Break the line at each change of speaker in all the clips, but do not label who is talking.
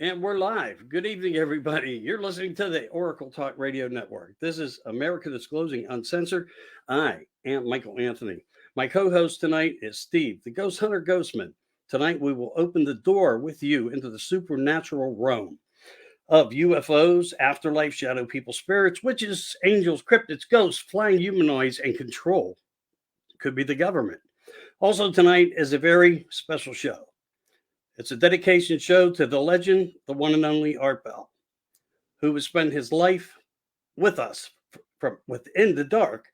And we're live. Good evening, everybody. You're listening to the Oracle Talk Radio Network. This is America Disclosing Uncensored. I am Michael Anthony. My co host tonight is Steve, the Ghost Hunter Ghostman. Tonight, we will open the door with you into the supernatural realm of UFOs, afterlife, shadow people, spirits, witches, angels, cryptids, ghosts, flying humanoids, and control. Could be the government. Also, tonight is a very special show. It's a dedication show to the legend, the one and only Art Bell, who has spent his life with us from within the dark,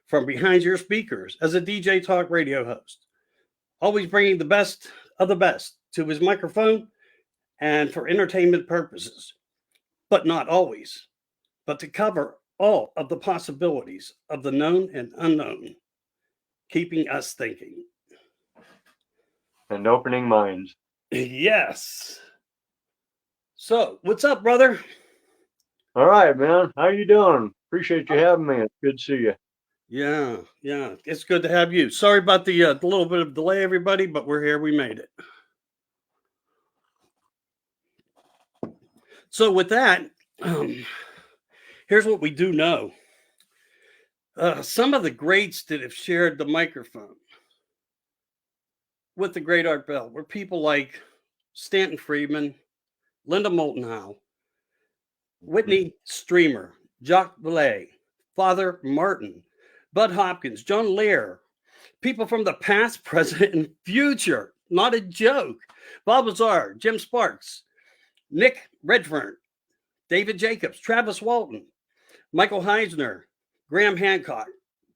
from behind your speakers as a DJ talk radio host, always bringing the best of the best to his microphone and for entertainment purposes, but not always, but to cover all of the possibilities of the known and unknown, keeping us thinking.
And opening minds.
Yes. So, what's up, brother?
All right, man. How you doing? Appreciate you having me. It's good to see you.
Yeah. It's good to have you. Sorry about the little bit of delay, everybody, but we're here. We made it. So, with that, here's what we do know. Some of the greats that have shared the microphone with the great Art Bell were people like Stanton Friedman, Linda Moulton Howe, Whitney Streamer, Jacques Vallée, Father Martin, Bud Hopkins, John Lear, people from the past, present, and future. Not a joke. Bob Lazar, Jim Sparks, Nick Redfern, David Jacobs, Travis Walton, Michael Heisner, Graham Hancock,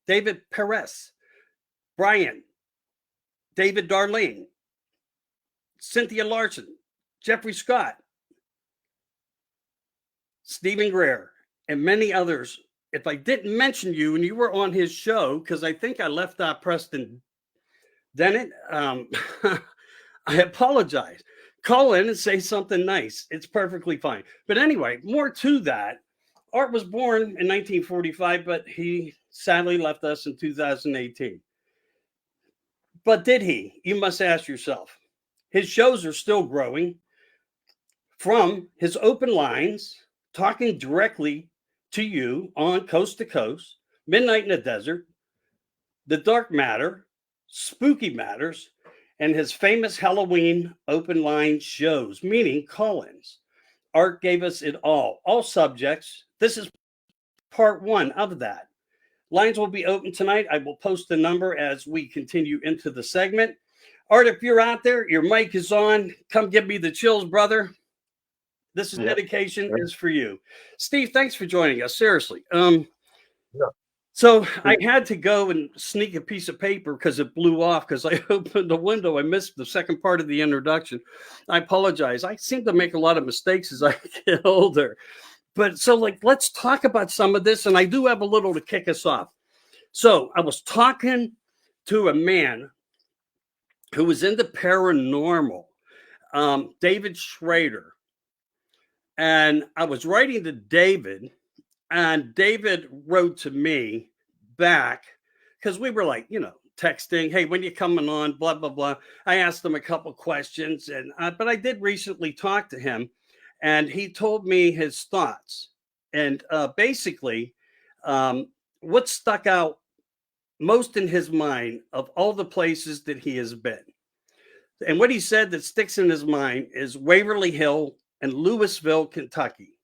David Perez, Brian, David Darlene, Cynthia Larson, Jeffrey Scott, Stephen Greer, and many others. If I didn't mention you and you were on his show, because I think I left out Preston Dennett, I apologize. Call in and say something nice. It's perfectly fine. But anyway, more to that. Art was born in 1945, but he sadly left us in 2018. But did he? You must ask yourself. His shows are still growing from his open lines, talking directly to you on Coast to Coast, Midnight in the Desert, The Dark Matter, Spooky Matters, and his famous Halloween open line shows, meaning call-ins. Art gave us it all subjects. This is part one of that. Lines will be open tonight. I will post the number as we continue into the segment. Art, if you're out there, your mic is on. Come give me the chills, brother. This is dedication is for you. Steve, thanks for joining us. Seriously. So I had to go and sneak a piece of paper because it blew off because I opened the window. I missed the second part of the introduction. I apologize. I seem to make a lot of mistakes as I get older. But so, let's talk about some of this. And I do have a little to kick us off. So I was talking to a man who was into paranormal, David Schrader. And I was writing to David, and David wrote to me back because we were texting, hey, when you coming on, blah, blah, blah. I asked him a couple questions, but I did recently talk to him, and he told me his thoughts. And basically, what stuck out most in his mind of all the places that he has been. And what he said that sticks in his mind is Waverly Hill and Louisville, Kentucky.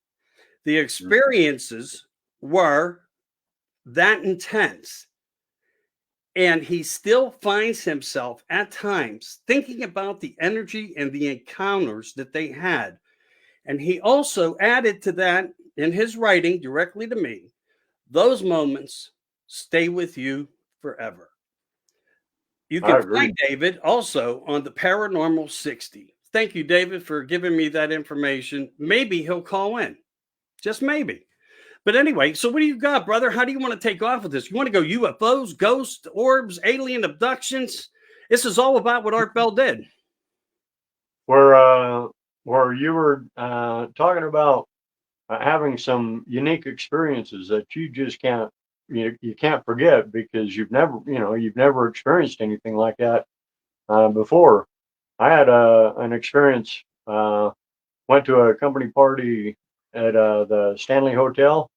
The experiences were that intense. And he still finds himself at times thinking about the energy and the encounters that they had. And he also added to that in his writing directly to me, those moments stay with you forever. You can find David also on the Paranormal 60. Thank you, David, for giving me that information. Maybe he'll call in. Just maybe. But anyway, so what do you got, brother? How do you want to take off with this? You want to go UFOs, ghosts, orbs, alien abductions? This is all about what Art Bell did.
Where you were talking about having some unique experiences that you just can't you can't forget because you've never experienced anything like that before. I had an experience went to a company party at the Stanley Hotel,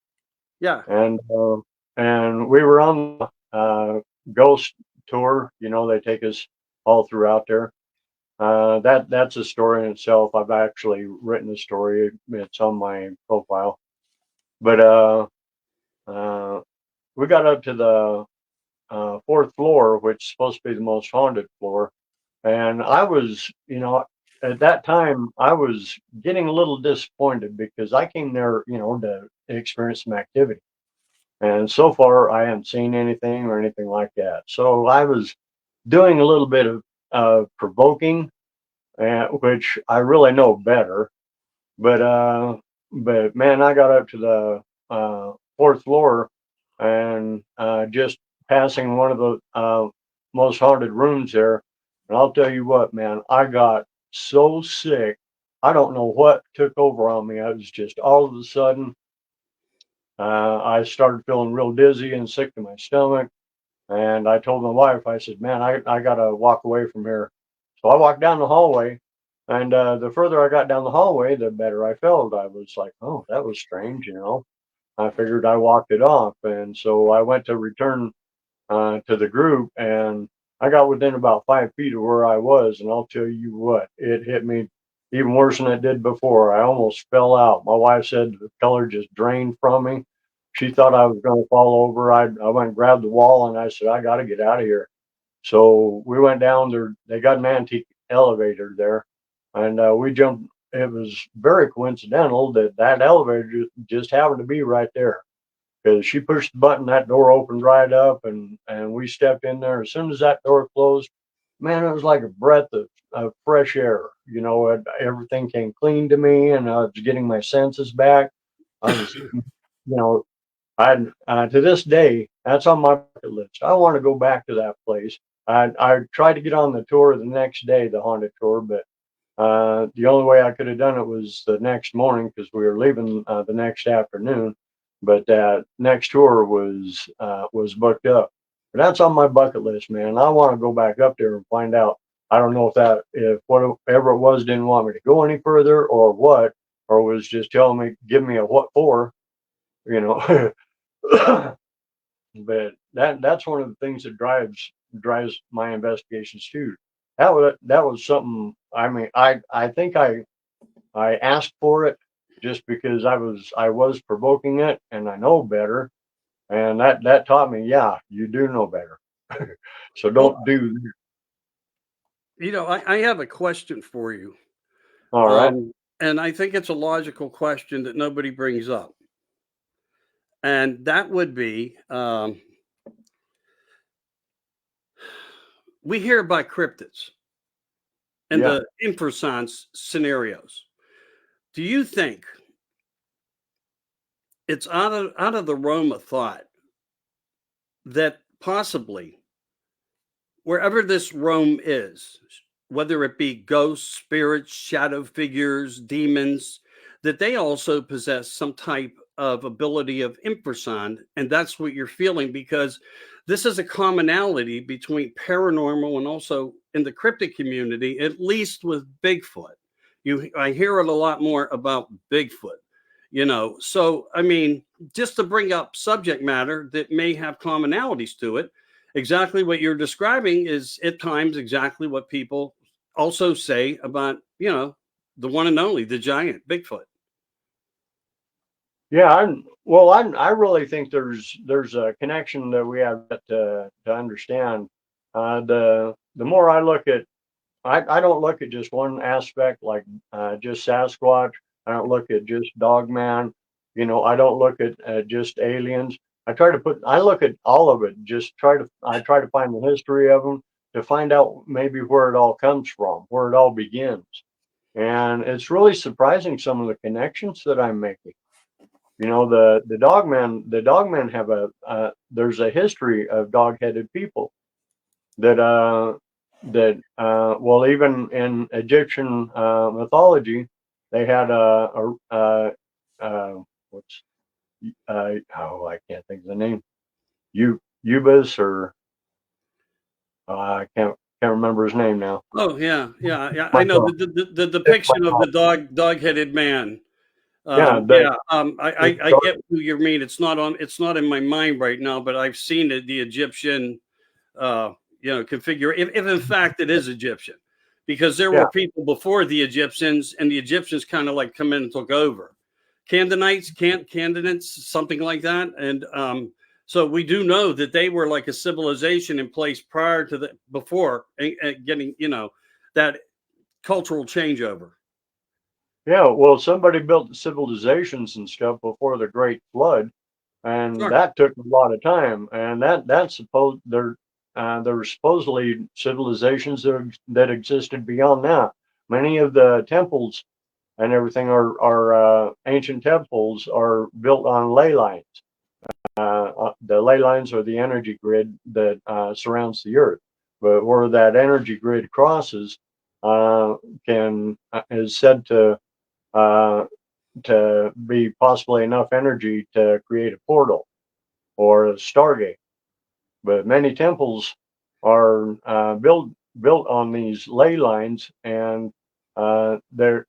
Yeah.
and we were on the ghost tour. You know, they take us all throughout there. That's a story in itself. I've actually written a story. It's on my profile. But uh, we got up to the fourth floor, which is supposed to be the most haunted floor. And I was, you know, at that time, I was getting a little disappointed because I came there, you know, to experience some activity. And so far, I haven't seen anything or anything like that. So I was doing a little bit of provoking, which I really know better. But man, I got up to the fourth floor and just passing one of the most haunted rooms there. And I'll tell you what, man, I got so sick. I don't know what took over on me. I was just all of a sudden, I started feeling real dizzy and sick to my stomach. And I told my wife, I said, man, I got to walk away from here. So I walked down the hallway. And the further I got down the hallway, the better I felt. I was like, oh, that was strange, you know. I figured I walked it off. And so I went to return to the group, and I got within about 5 feet of where I was. And I'll tell you what, it hit me even worse than it did before. I almost fell out. My wife said the color just drained from me. She thought I was going to fall over. I went and grabbed the wall, and I said, I got to get out of here. So we went down there. They got an antique elevator there, and we jumped. It was very coincidental that that elevator just happened to be right there, because she pushed the button, that door opened right up, and we stepped in there. As soon as that door closed, man, it was like a breath of fresh air. You know, everything came clean to me, and I was getting my senses back. I was, you know, I to this day, that's on my bucket list. I want to go back to that place. I tried to get on the tour the next day, the haunted tour, but the only way I could have done it was the next morning because we were leaving the next afternoon. But that next tour was booked up. But that's on my bucket list, man. I want to go back up there and find out. I don't know if whatever it was didn't want me to go any further or what, or was just telling me, give me a what for, you know. But that's one of the things that drives my investigations too. That was something. I mean, I think I asked for it just because I was provoking it, and I know better, and that taught me, yeah, you do know better, so
Well,
don't do.
I have a question for you.
All right.
Um, and I think it's a logical question that nobody brings up. And that would be we hear about cryptids and
Yeah.
the infrasons scenarios. Do you think it's out of the realm of thought that possibly wherever this realm is, whether it be ghosts, spirits, shadow figures, demons, that they also possess some type of ability of infrasound, and that's what you're feeling because this is a commonality between paranormal and also in the cryptic community, at least with Bigfoot. I hear it a lot more about Bigfoot. So I mean, just to bring up subject matter that may have commonalities to it, exactly what you're describing is at times exactly what people also say about, the one and only, the giant Bigfoot.
Yeah. I really think there's a connection that we have to understand. The more I look at, I don't look at just one aspect like just Sasquatch. I don't look at just Dogman. You know, I don't look at just aliens. I look at all of it. I try to find the history of them to find out maybe where it all comes from, where it all begins. And it's really surprising some of the connections that I'm making. You know, the dogmen have there's a history of dog-headed people that even in Egyptian mythology they had what's oh, I can't think of the name, Ubis, or I can't, Can't remember his name now.
Oh yeah. I
But,
know the depiction of the dog-headed man.
yeah,
Yeah, I
dark,
get who you mean. It's not in my mind right now, but I've seen it, the Egyptian, uh, configure. If in fact it is Egyptian, because there
yeah,
were people before the Egyptians, and the Egyptians kind of like come in and took over. Candidates, something like that, and so we do know that they were like a civilization in place prior to the before getting that cultural changeover.
yeah. Well, somebody built the civilizations and stuff before the Great Flood, and
Sure.
that took a lot of time. And that's supposed there were supposedly civilizations that existed beyond that. Many of the temples and everything are ancient temples are built on ley lines. The ley lines are the energy grid that surrounds the Earth. But where that energy grid crosses, uh, can is said uh, to be possibly enough energy to create a portal or a stargate. But many temples are built on these ley lines, and they're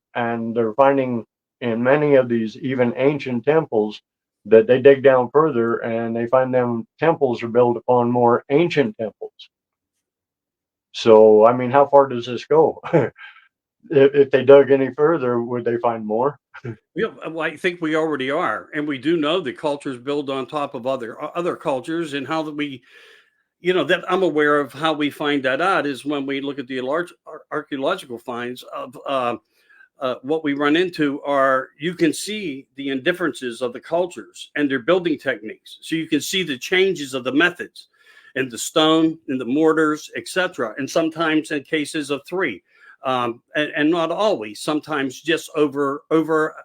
finding in many of these even ancient temples that they dig down further and they find them temples are built upon more ancient temples. So I mean, how far does this go? If they dug any further, would they find more?
Yeah, well, I think we already are, and we do know that cultures build on top of other cultures, and how that we, that I'm aware of how we find that out is when we look at the large archaeological finds of what we run into are you can see the indifferences of the cultures and their building techniques, so you can see the changes of the methods and the stone and the mortars, etc. And sometimes in cases of three, and not always. Sometimes just over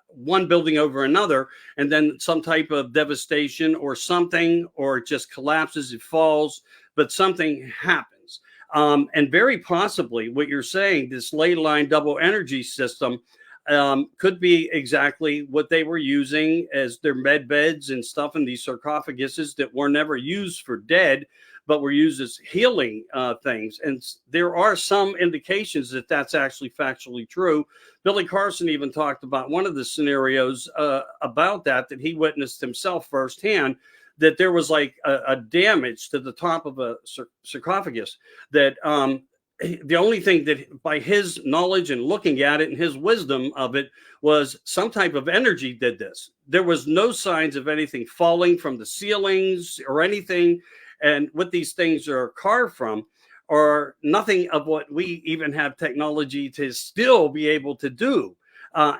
one building over another, and then some type of devastation or something, or it just collapses, it falls, but something happens. And very possibly, what you're saying, this ley line double energy system, could be exactly what they were using as their med beds and stuff in these sarcophaguses that were never used for dead, but were used as healing things. And there are some indications that that's actually factually true. Billy Carson even talked about one of the scenarios about that he witnessed himself firsthand, that there was like a damage to the top of a sarcophagus that the only thing that by his knowledge and looking at it and his wisdom of it was some type of energy did this. There was no signs of anything falling from the ceilings or anything. And what these things are carved from, or nothing of what we even have technology to still be able to do.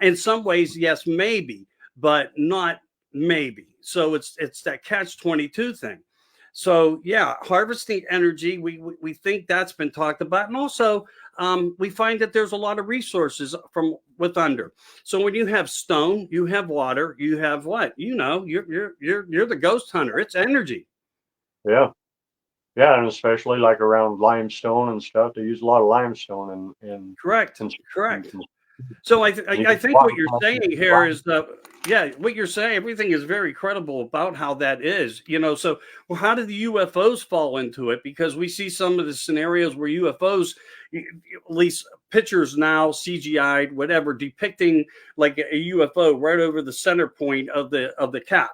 In some ways, yes, maybe, but not maybe. So it's that catch-22 thing. So yeah, harvesting energy, we think that's been talked about, and also we find that there's a lot of resources from with under. So when you have stone, you have water, you have what? You're the ghost hunter. It's energy.
Yeah, yeah, and especially like around limestone and stuff, they use a lot of limestone in
Correct.
construction.
Correct. So
And you
I
can
think
walk
what you're
across
saying
it.
here is yeah, what you're saying, everything is very credible about how that is, so well, how did the UFOs fall into it? Because we see some of the scenarios where UFOs, at least pictures now, CGI'd, whatever, depicting like a UFO right over the center point of the cap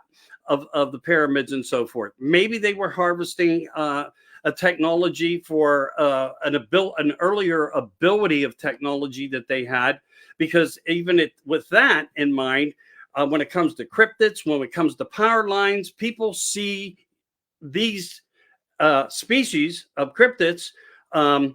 of the pyramids and so forth. Maybe they were harvesting a technology for an earlier ability of technology that they had, because even with that in mind, when it comes to cryptids, when it comes to power lines, people see these species of cryptids, um,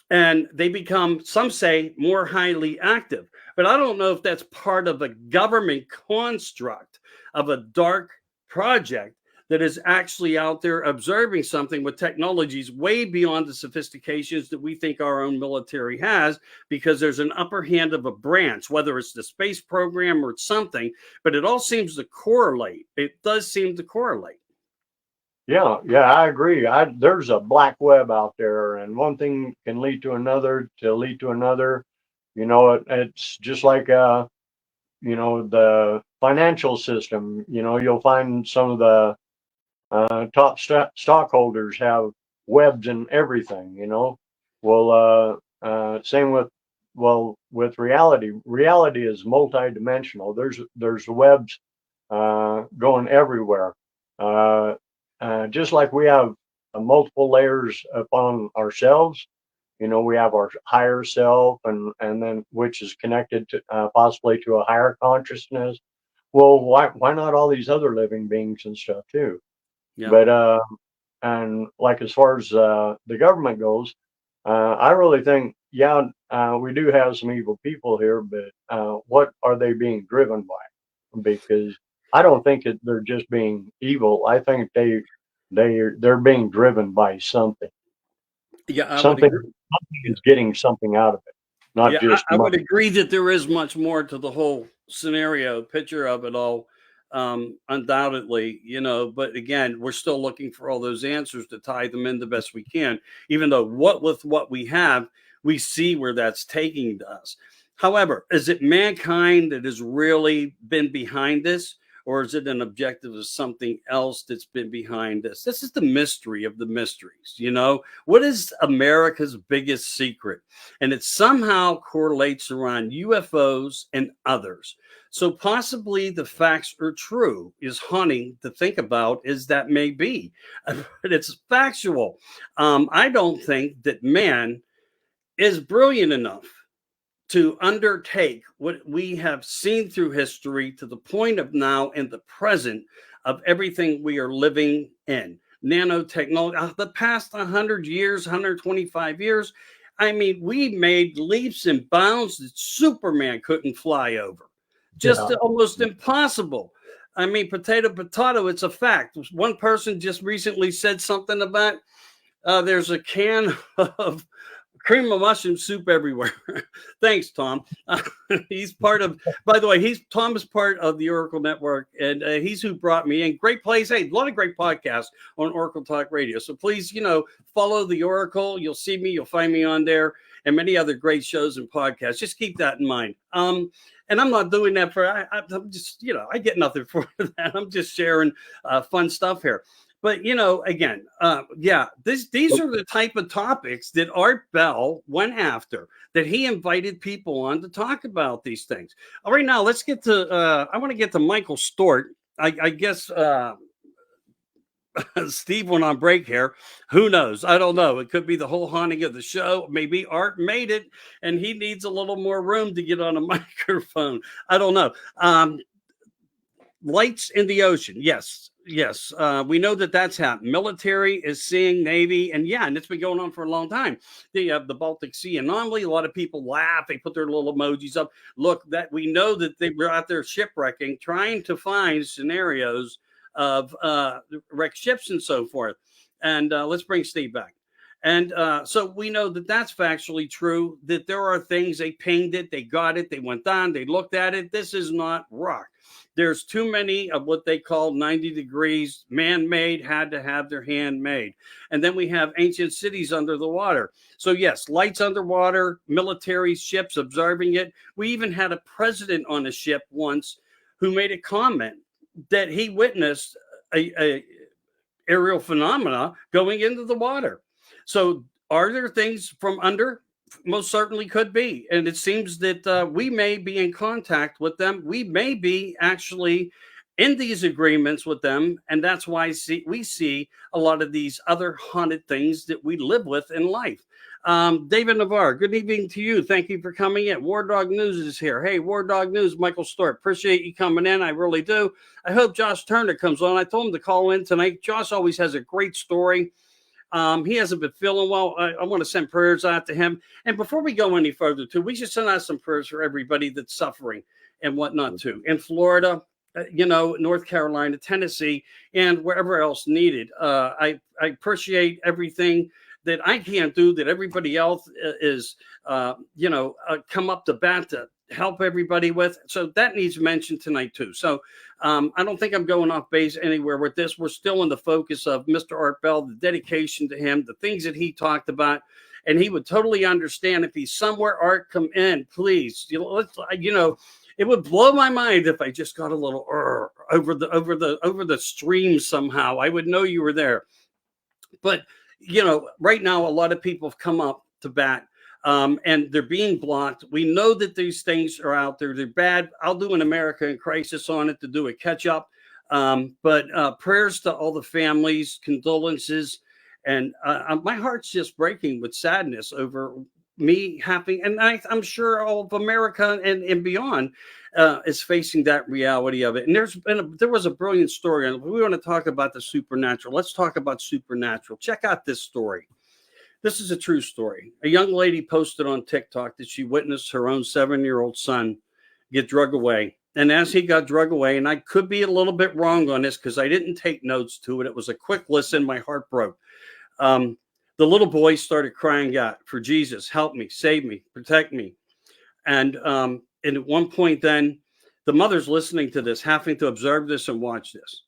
and they become, some say, more highly active. But I don't know if that's part of a government construct of a dark project that is actually out there observing something with technologies way beyond the sophistications that we think our own military has, because there's an upper hand of a branch, whether it's the space program or it's something, but it all seems to correlate. It does seem to correlate.
Yeah, yeah, I agree. There's a black web out there, and one thing can lead to another, to lead to another. It's just like the financial system. You'll find some of the top stockholders have webs and everything. Well, same with reality. Reality is multidimensional. There's webs going everywhere. Uh, just like we have multiple layers upon ourselves, we have our higher self, and then which is connected to possibly to a higher consciousness. Well, why not all these other living beings and stuff too?
Yeah.
But and like as far as the government goes, I really think, yeah, we do have some evil people here, but what are they being driven by? Because I don't think they're just being evil. I think they're being driven by something.
Yeah, I would
Something
agree.
is getting something out of it, not
Yeah,
just
I would
money.
agree that there is much more to the whole scenario, picture of it all, undoubtedly, but again, we're still looking for all those answers to tie them in the best we can, even though with what we have, we see where that's taking us. However, is it mankind that has really been behind this? Or is it an objective of something else that's been behind this? This is the mystery of the mysteries. What is America's biggest secret? And it somehow correlates around UFOs and others. So possibly the facts are true, is haunting to think about as that may be, but it's factual. I don't think that man is brilliant enough to undertake what we have seen through history to the point of now in the present of everything we are living in. Nanotechnology, the past 100 years, 125 years, I mean, we made leaps and bounds that Superman couldn't fly over. Just
Yeah,
almost impossible. I mean, potato, it's a fact. One person just recently said something about there's a can of cream of mushroom soup everywhere. Thanks, Tom. He's part of, by the way, Tom is part of the Oracle Network, and he's who brought me in. Great place. Hey, a lot of great podcasts on Oracle Talk Radio. So please, follow the Oracle. You'll see me. You'll find me on there, and many other great shows and podcasts. Just keep that in mind. And I'm not doing that I'm just, I get nothing for that. I'm just sharing fun stuff here. But again, yeah, these are the type of topics that Art Bell went after, that he invited people on to talk about these things. All right, now let's get to. I want to get to Michael Stort. I guess Steve went on break here. Who knows? I don't know. It could be the whole haunting of the show. Maybe Art made it, and he needs a little more room to get on a microphone. I don't know. Lights in the ocean. Yes. We know that that's happened. Military is seeing Navy, and and it's been going on for a long time. The Baltic Sea anomaly. A lot of people laugh. They put their little emojis up. Look, that we know that they were out there shipwrecking, trying to find scenarios of wrecked ships and so forth. And let's bring Steve back. And so we know that that's factually true, that there are things, they pinged it, they got it, they went down, they looked at it. This is not rock. There's too many of what they call 90 degrees man-made, had to have their handmade. And then we have ancient cities under the water. So yes, lights underwater, military ships observing it. We even had a president on a ship once who made a comment that he witnessed a aerial phenomena going into the water. So are there things from under? Most certainly could be. And it seems that we may be in contact with them. We may be actually in these agreements with them. And that's why we see a lot of these other haunted things that we live with in life. David Navarre, good evening to you. Thank you for coming in. War Dog News is here. Hey, War Dog News, Michael Stort. Appreciate you coming in. I really do. I hope Josh Turner comes on. I told him to call in tonight. Josh always has a great story. He hasn't been feeling well. I want to send prayers out to him. And before we go any further, too, we should send out some prayers for everybody that's suffering and whatnot, too. In Florida, North Carolina, Tennessee, and wherever else needed. I appreciate everything that I can't do, that everybody else is, come up to bat to help everybody with. So that needs mentioned tonight, too. So I don't think I'm going off base anywhere with this. We're still in the focus of Mr. Art Bell, the dedication to him, the things that he talked about. And he would totally understand if he's somewhere. Art, come in, please. It would blow my mind if I just got a little over the stream somehow. I would know you were there. But right now, a lot of people have come up to bat. And they're being blocked. We know that these things are out there. They're bad. I'll do an America in Crisis on it to do a catch up. But prayers to all the families, condolences. And my heart's just breaking with sadness over me having, and I'm sure all of America and beyond is facing that reality of it. And there was a brilliant story. And we want to talk about the supernatural. Let's talk about supernatural. Check out this story. This is a true story. A young lady posted on TikTok that she witnessed her own 7-year-old son get drug away. And as he got drug away, and I could be a little bit wrong on this because I didn't take notes to it. It was a quick listen. My heart broke. The little boy started crying out for Jesus, help me, save me, protect me. And at one point then, the mother's listening to this, having to observe this and watch this.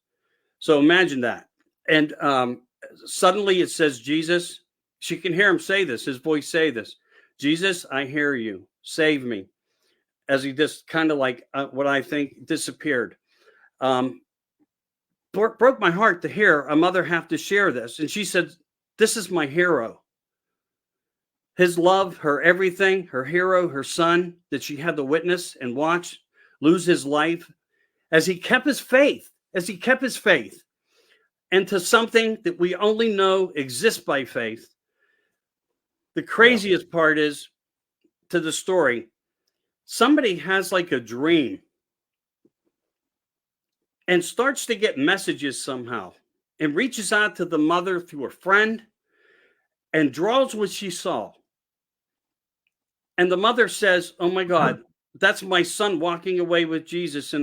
So imagine that. And suddenly it says, Jesus. She can hear him say this, his voice say this. Jesus, I hear you. Save me. As he just kind of like what I think disappeared. Broke my heart to hear a mother have to share this. And she said, this is my hero. His love, her everything, her hero, her son that she had to witness and watch lose his life as he kept his faith, into something that we only know exists by faith. The craziest part is to the story, somebody has like a dream and starts to get messages somehow and reaches out to the mother through a friend and draws what she saw. And the mother says, oh my God, that's my son walking away with Jesus in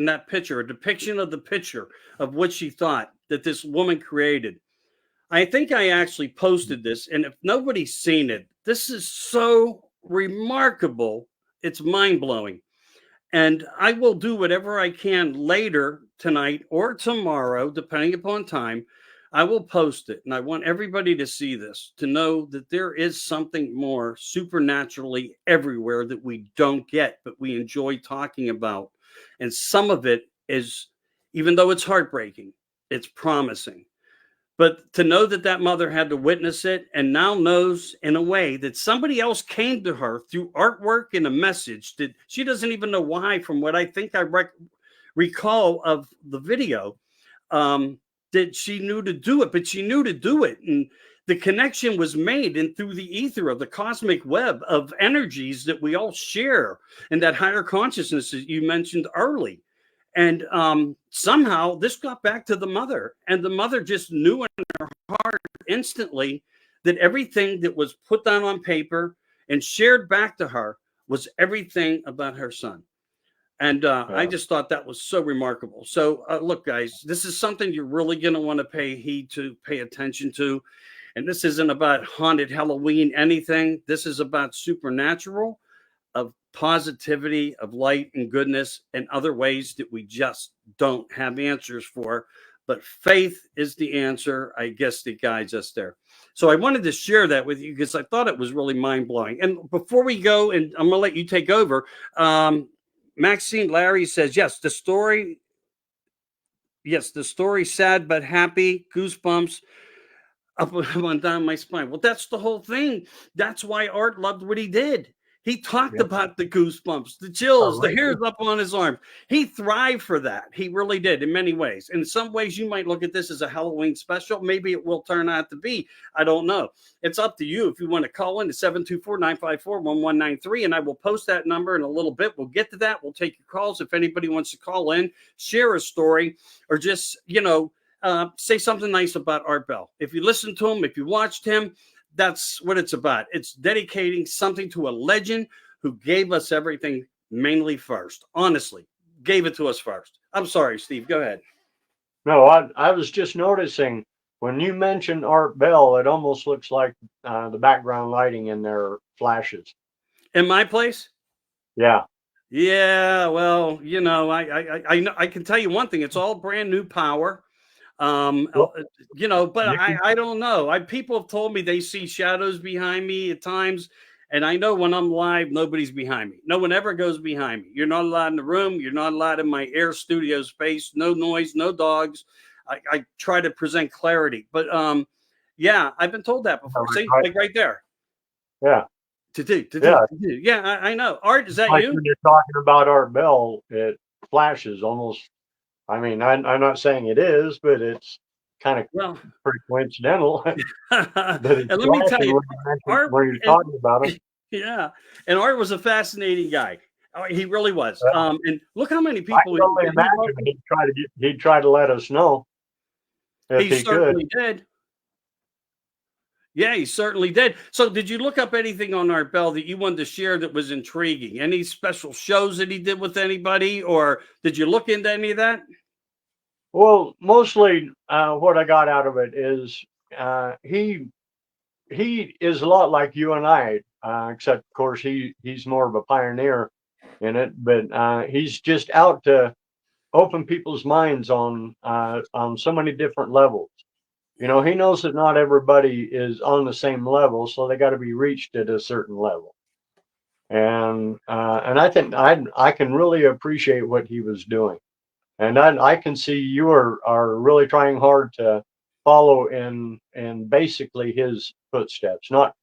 that picture, a depiction of the picture of what she thought that this woman created. I think I actually posted this, and if nobody's seen it, this is so remarkable. It's mind-blowing. And I will do whatever I can later tonight or tomorrow, depending upon time. I will post it. And I want everybody to see this, to know that there is something more supernaturally everywhere that we don't get, but we enjoy talking about. And some of it is, even though it's heartbreaking, it's promising. But to know that that mother had to witness it and now knows in a way that somebody else came to her through artwork and a message that she doesn't even know why, from what I think I recall of the video, that she knew to do it, but she knew to do it. And the connection was made and through the ether of the cosmic web of energies that we all share and that higher consciousness that you mentioned early. And somehow this got back to the mother, and the mother just knew in her heart instantly that everything that was put down on paper and shared back to her was everything about her son. And I just thought that was so remarkable. So look, guys, this is something you're really going to want to pay heed to, pay attention to. And this isn't about haunted Halloween, anything. This is about supernatural, of positivity, of light and goodness, and other ways that we just don't have answers for. But faith is the answer, I guess, that guides us there. So I wanted to share that with you because I thought it was really mind-blowing. And before we go, and I'm going to let you take over, Maxine Larry says, yes, the story sad but happy, goosebumps up and down my spine. Well, that's the whole thing. That's why Art loved what he did. He talked about the goosebumps, the chills, the hairs up on his arms. He thrived for that. He really did in many ways. In some ways, you might look at this as a Halloween special. Maybe it will turn out to be. I don't know. It's up to you. If you want to call in to 724-954-1193, and I will post that number in a little bit. We'll get to that. We'll take your calls. If anybody wants to call in, share a story, or just, say something nice about Art Bell. If you listened to him, if you watched him, that's what it's about. It's dedicating something to a legend who gave us everything mainly first. Honestly, gave it to us first. I'm sorry, Steve. Go ahead.
No, I was just noticing when you mentioned Art Bell, it almost looks like the background lighting in there flashes.
In my place?
Yeah.
Yeah. Well, I can tell you one thing. It's all brand new power. But I don't know. People have told me they see shadows behind me at times, and I know when I'm live, nobody's behind me. No one ever goes behind me. You're not allowed in the room. You're not allowed in my air studio space. No noise, no dogs. I try to present clarity, but I've been told that before. See, like right there.
Yeah.
To do.
Yeah.
To do. Yeah, I know. Art, is that
Like
you?
when you're talking about Art Bell, it flashes almost. I mean, I'm not saying it is, but it's kind of
Well,
pretty coincidental
and
that it's
let me tell
flashing
you,
when you mention
Art,
when you're
and,
talking about him.
yeah, and Art was a fascinating guy. Oh, he really was.
Uh,
And look how many
I
people
can only
he worked
imagine
with.
he'd try to let us know if
He
he could.
certainly did. Yeah, he certainly did. So, did you look up anything on Art Bell that you wanted to share that was intriguing? Any special shows that he did with anybody, or did you look into any of that?
Well, mostly what I got out of it is he is a lot like you and I, except of course he's more of a pioneer in it. But he's just out to open people's minds on so many different levels. You know, he knows that not everybody is on the same level, so they got to be reached at a certain level. And I think I can really appreciate what he was doing. And I can see you are really trying hard to follow in basically his footsteps, not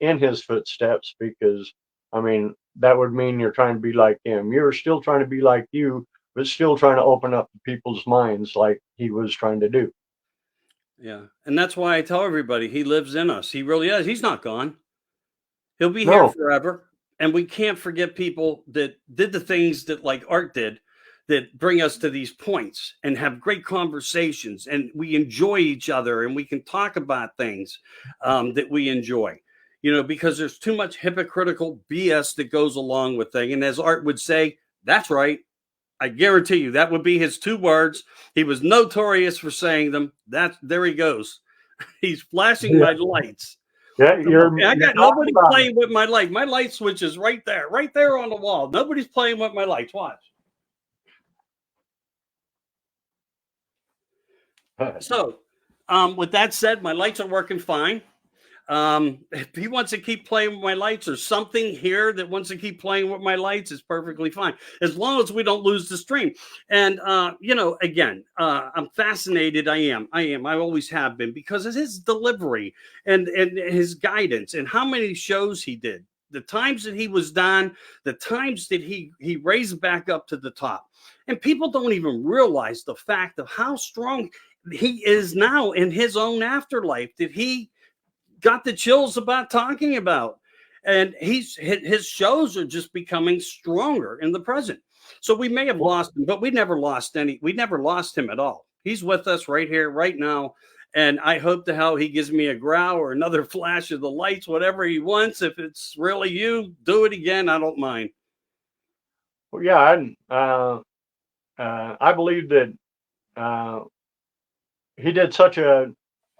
in his footsteps, because I mean that would mean you're trying to be like him. You're still trying to be like you, but still trying to open up people's minds like he was trying to do.
Yeah, and that's why I tell everybody he lives in us. He really is. He's not gone. He'll be here
No,
forever. And we can't forget people that did the things that like Art did that bring us to these points and have great conversations and we enjoy each other and we can talk about things that we enjoy. You know, because there's too much hypocritical BS that goes along with things. And as Art would say, that's right. I guarantee you that would be his two words. He was notorious for saying them. That there he goes. He's flashing
yeah,
my lights.
yeah,
Come on, man. I
you're
got
talking
nobody
about
playing with my light. My light switch is right there on the wall. Nobody's playing with my lights. Watch.
it.
So, with that said, my lights are working fine. If he wants to keep playing with my lights or something here that wants to keep playing with my lights, it's perfectly fine as long as we don't lose the stream. And you know, again, I'm fascinated. I always have been because of his delivery and his guidance and how many shows he did. The times that he was down, the times that he raised back up to the top, and people don't even realize the fact of how strong he is now in his own afterlife. That he got the chills about talking about. And his shows are just becoming stronger in the present. So we may have lost him, but we never lost him at all. He's with us right here, right now. And I hope to hell he gives me a growl or another flash of the lights, whatever he wants. If it's really you, do it again. I don't mind.
Well, yeah, I believe that uh, he did such a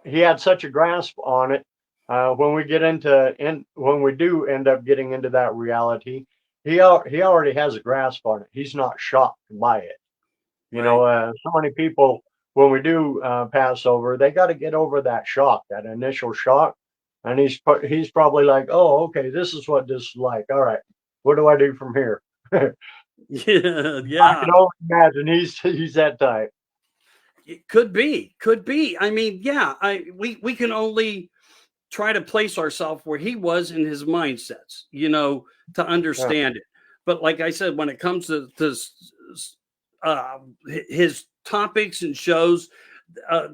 he had such a grasp on it. When we get into when we do end up getting into that reality, he already has a grasp on it. He's not shocked by it. You know,
Right.
so many people when we do pass over, they got to get over that shock, that initial shock, and he's probably like, oh, okay, this is what this is like. All right, what do I do from here? I
Yeah.
can
Yeah.
only imagine he's that type.
It could be. Could be. I mean, yeah, we can only try to place ourselves where he was in his mindsets, you know, to
Yeah,
understand it. But like I said, when it comes to his topics and shows,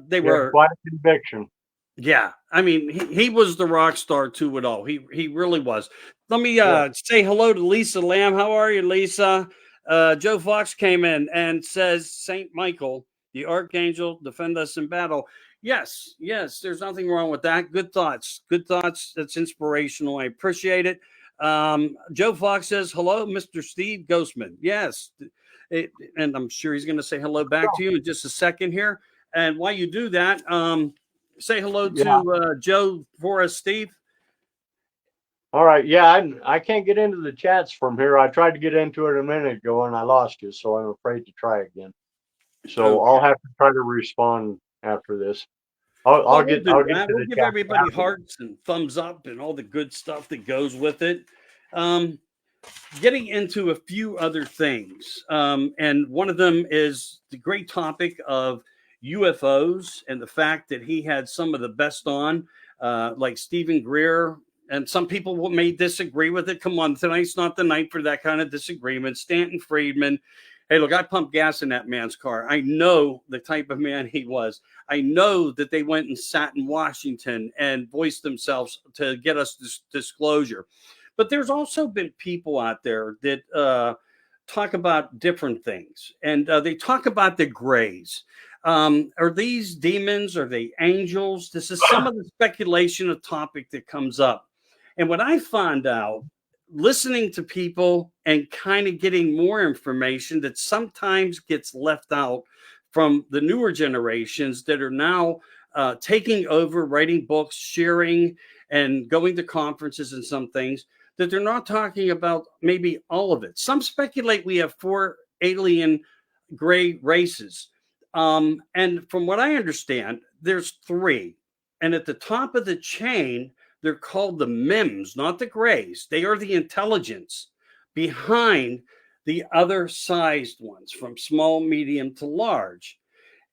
they
yeah,
were,
quite a conviction.
yeah. I mean, he was the rock star to it all. He really was. Let me
Yeah.
say hello to Lisa Lamb. How are you, Lisa? Joe Fox came in and says, Saint Michael, the archangel, defend us in battle. Yes, yes, there's nothing wrong with that. Good thoughts. Good thoughts. That's inspirational. I appreciate it. Joe Fox says, hello, Mr. Steve Ghostman. Yes. And I'm sure he's going to say hello back to you in just a second here. And while you do that, say hello
Yeah.
to Joe for us, Steve.
All right. Yeah, I can't get into the chats from here. I tried to get into it a minute ago and I lost you, so I'm afraid to try again. So I'll
Okay.
have to try to respond after this.
Well, we'll do
I'll get
that.
to
We'll
the
give
chat
everybody
after.
hearts and thumbs up and all the good stuff that goes with it. Um, Getting into a few other things. And one of them is the great topic of UFOs and the fact that he had some of the best on, like Stephen Greer and some people may disagree with it. Come on, tonight's not the night for that kind of disagreement. Stanton Friedman, hey, look, I pumped gas in that man's car. I know the type of man he was. I know that they went and sat in Washington and voiced themselves to get us this disclosure. But there's also been people out there that talk about different things, and they talk about the grays. Are these demons? Are they angels? This is some of the speculation of topic that comes up. And what I found out listening to people and kind of getting more information that sometimes gets left out from the newer generations that are now taking over, writing books, sharing, and going to conferences and some things that they're not talking about maybe all of it. Some speculate we have 4 alien gray races. And from what I understand, there's 3. And at the top of the chain, they're called the MIMS, not the grays. They are the intelligence behind the other sized ones, from small, medium to large.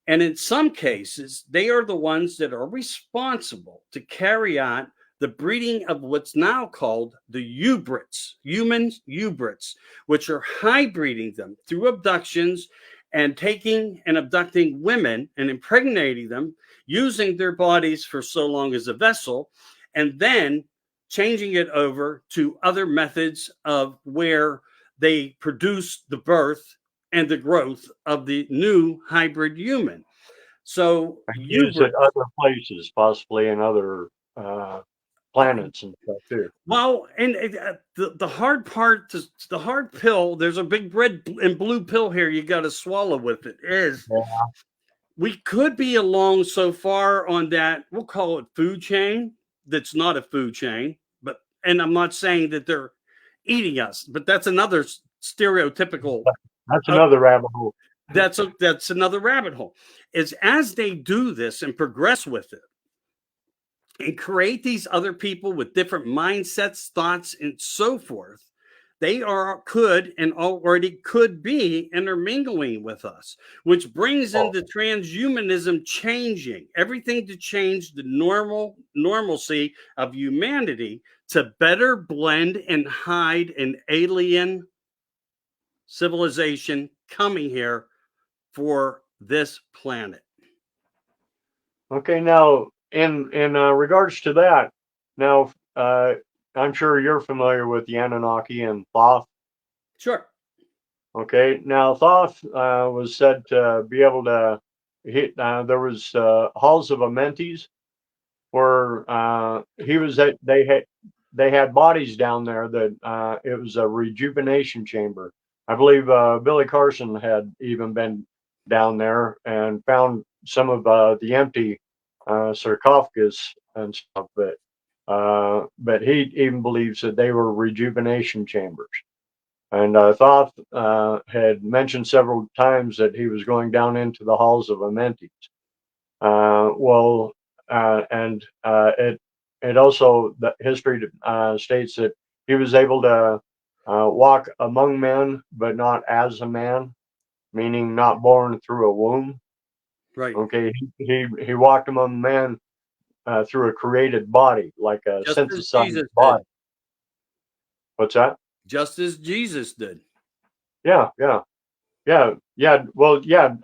And in some cases, they are the ones that are responsible to carry out the breeding of what's now called the hybrids, humans hybrids, which are hybriding them through abductions and taking and abducting women and impregnating them, using their bodies for so long as a vessel, and then changing it over to other methods of where they produce the birth and the growth of the new hybrid human. So
Used at other places, possibly in other planets and stuff too.
well, and the hard part, the hard pill, there's a big red and blue pill here you got to swallow with it, is
Yeah.
we could be along so far on that, we'll call it food chain, that's not a food chain, but, and I'm not saying that they're eating us, but that's another stereotypical,
That's another rabbit hole.
that's another rabbit hole, is as they do this and progress with it and create these other people with different mindsets, thoughts, and so forth, they are could and already could be intermingling with us, which brings into transhumanism, changing everything to change the normalcy of humanity to better blend and hide an alien civilization coming here for this planet.
Okay, now in regards to that, now I'm sure you're familiar with the Anunnaki and Thoth.
Sure.
Okay, now Thoth was said to be able to hit. There was halls of Amentes where he was at. They had bodies down there that it was a rejuvenation chamber. I believe Billy Carson had even been down there and found some of the empty sarcophagus and stuff. But he even believes that they were rejuvenation chambers. And Thoth had mentioned several times that he was going down into the halls of Amentes. And it also, the history states that he was able to walk among men, but not as a man, meaning not born through a womb.
Right.
Okay, he walked among men through a created body, like a
Just as
synthesized
Jesus
body.
did.
What's that?
Just as Jesus did.
Yeah. Well, yeah.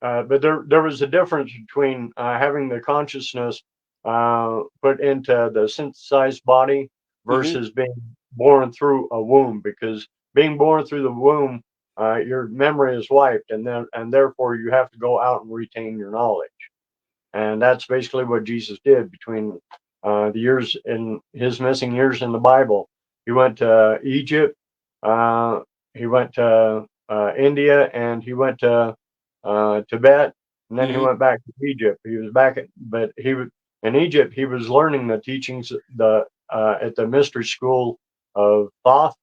But there was a difference between having the consciousness put into the synthesized body versus being born through a womb. Because being born through the womb, your memory is wiped, and therefore you have to go out and retain your knowledge. And that's basically what Jesus did between the years in his missing years in the Bible. He went to Egypt, he went to India, and he went to Tibet, and then he went back to Egypt. He was back, but he was in Egypt. He was learning the teachings at the mystery school of Thoth.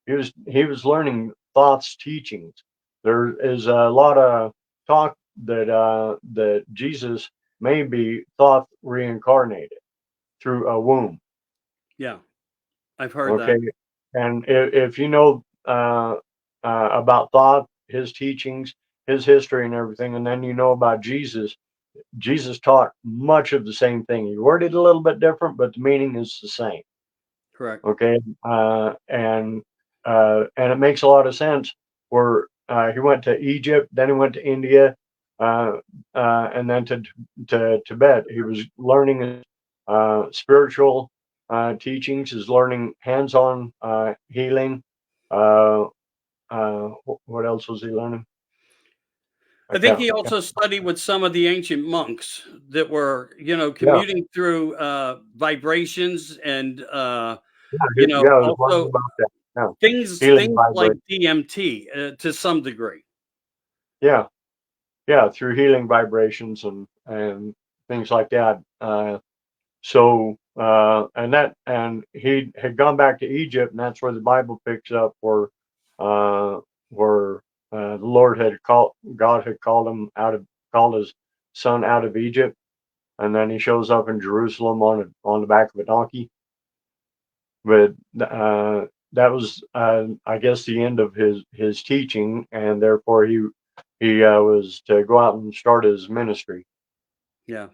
He was learning Thoth's teachings. There is a lot of talk that Jesus may be Thoth reincarnated through a womb.
Yeah, I've heard
Okay,
that.
and if you know about Thoth, his teachings, his history, and everything, and then you know about Jesus, Jesus taught much of the same thing. He worded a little bit different, but the meaning is the same.
Correct.
Okay, and it makes a lot of sense. Where he went to Egypt, then he went to India, uh, and then to Tibet. He was learning spiritual teachings. He's learning hands-on healing. Uh, what else was he learning? I
I think
can't.
he also studied with some of the ancient monks that were,
Yeah,
commuting through vibrations and,
yeah, I was wondering
also
about that. Yeah, healing
things like
vibration.
DMT to some degree.
Yeah, yeah, through healing vibrations and things like that. And he had gone back to Egypt, and that's where the Bible picks up uh, where the Lord had called God had called his son out of Egypt, and then he shows up in Jerusalem on the back of a donkey. But that was, I guess, the end of his teaching, and therefore he was to go out and start his ministry.
Yeah.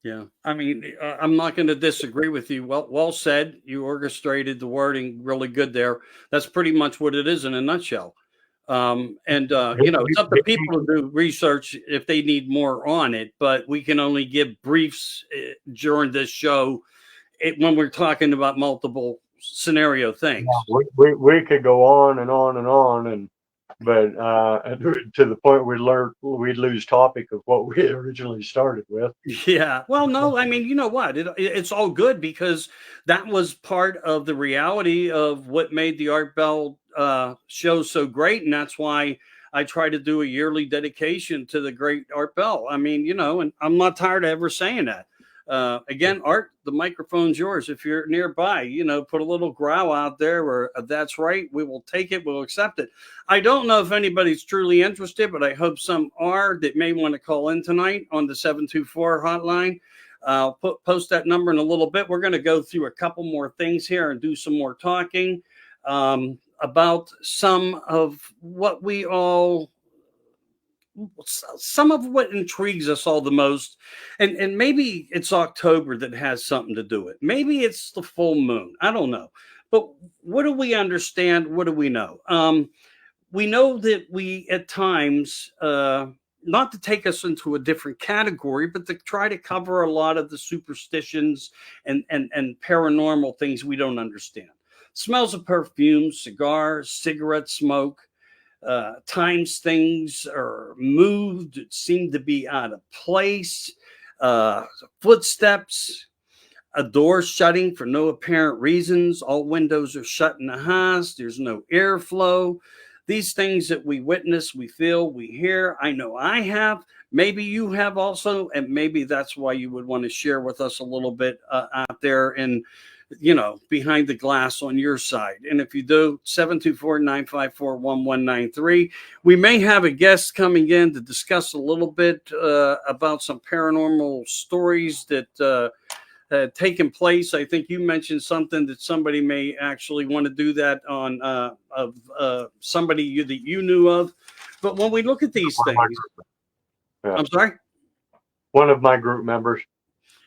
Yeah. I mean, I'm not going to disagree with you. Well said. You orchestrated the wording really good there. That's pretty much what it is in a nutshell. And
He,
it's up to people to do research if they need more on it, but we can only give briefs during this show when we're talking about multiple scenario things.
we could go on and on and on, but to the point we'd lose topic of what we originally started with.
Yeah. Well, no, I mean, you know what? It's all good because that was part of the reality of what made the Art Bell show so great. And that's why I try to do a yearly dedication to the great Art Bell. I mean, and I'm not tired of ever saying that. Again, Art, the microphone's yours. If you're nearby, put a little growl out there or that's right. We will take it. We'll accept it. I don't know if anybody's truly interested, but I hope some are that may want to call in tonight on the 724 hotline. I'll post that number in a little bit. We're going to go through a couple more things here and do some more talking about some of what we all some of what intrigues us all the most, and maybe it's October that has something to do it. Maybe it's the full moon. I don't know, but what do we understand? What do we know? We know that we at times, not to take us into a different category, but to try to cover a lot of the superstitions and paranormal things we don't understand. Smells of perfume, cigars, cigarette smoke, times things are moved, seem to be out of place, uh, footsteps, a door shutting for no apparent reasons. All windows are shut in the house. There's no airflow. These things that we witness, we feel, we hear. I know I have. Maybe you have also, and maybe that's why you would want to share with us a little bit out there and behind the glass on your side. And if you do, 724-954-1193. We may have a guest coming in to discuss a little bit about some paranormal stories that had taken place. I think you mentioned something that somebody may actually want to do that on of somebody that you knew of. But when we look at these
One of my
things,
yeah,
I'm sorry.
one of my group members.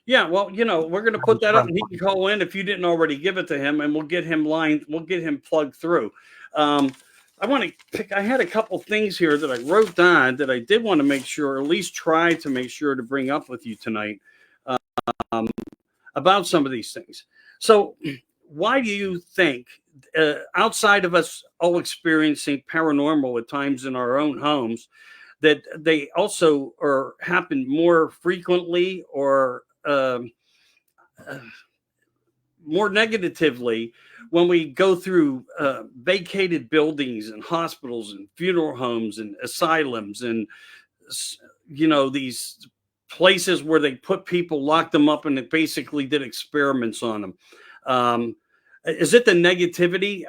Yeah, well, we're going to put that up, and he can call in if you didn't already give it to him, and we'll get him lined. We'll get him plugged through. Um, I want to pick. I had a couple things here that I wrote down that I did want to make sure, or at least try to make sure to bring up with you tonight um, about some of these things. So, why do you think, outside of us all experiencing paranormal at times in our own homes, that they also or happen more frequently or uh, more negatively when we go through vacated buildings and hospitals and funeral homes and asylums and these places where they put people, locked them up, and it basically did experiments on them. um, is it the negativity,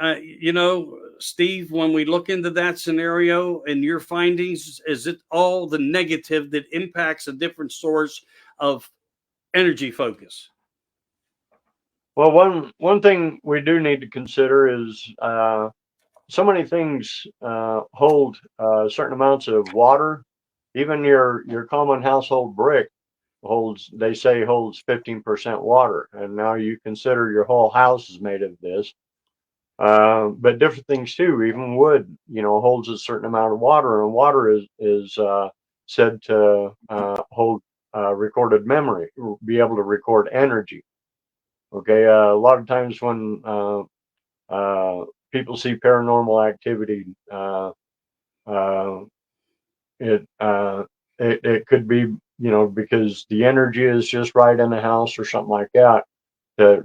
Steve, when we look into that scenario and your findings, is it all the negative that impacts a different source of energy focus?
Well, one thing we do need to consider is so many things hold certain amounts of water, even your common household brick holds, they say, holds 15% water, and now you consider your whole house is made of this. But different things too. Even wood, holds a certain amount of water, and water is said to hold recorded memory, be able to record energy. Okay, a lot of times when uh, people see paranormal activity, uh, it, uh, it could be, because the energy is just right in the house or something like that.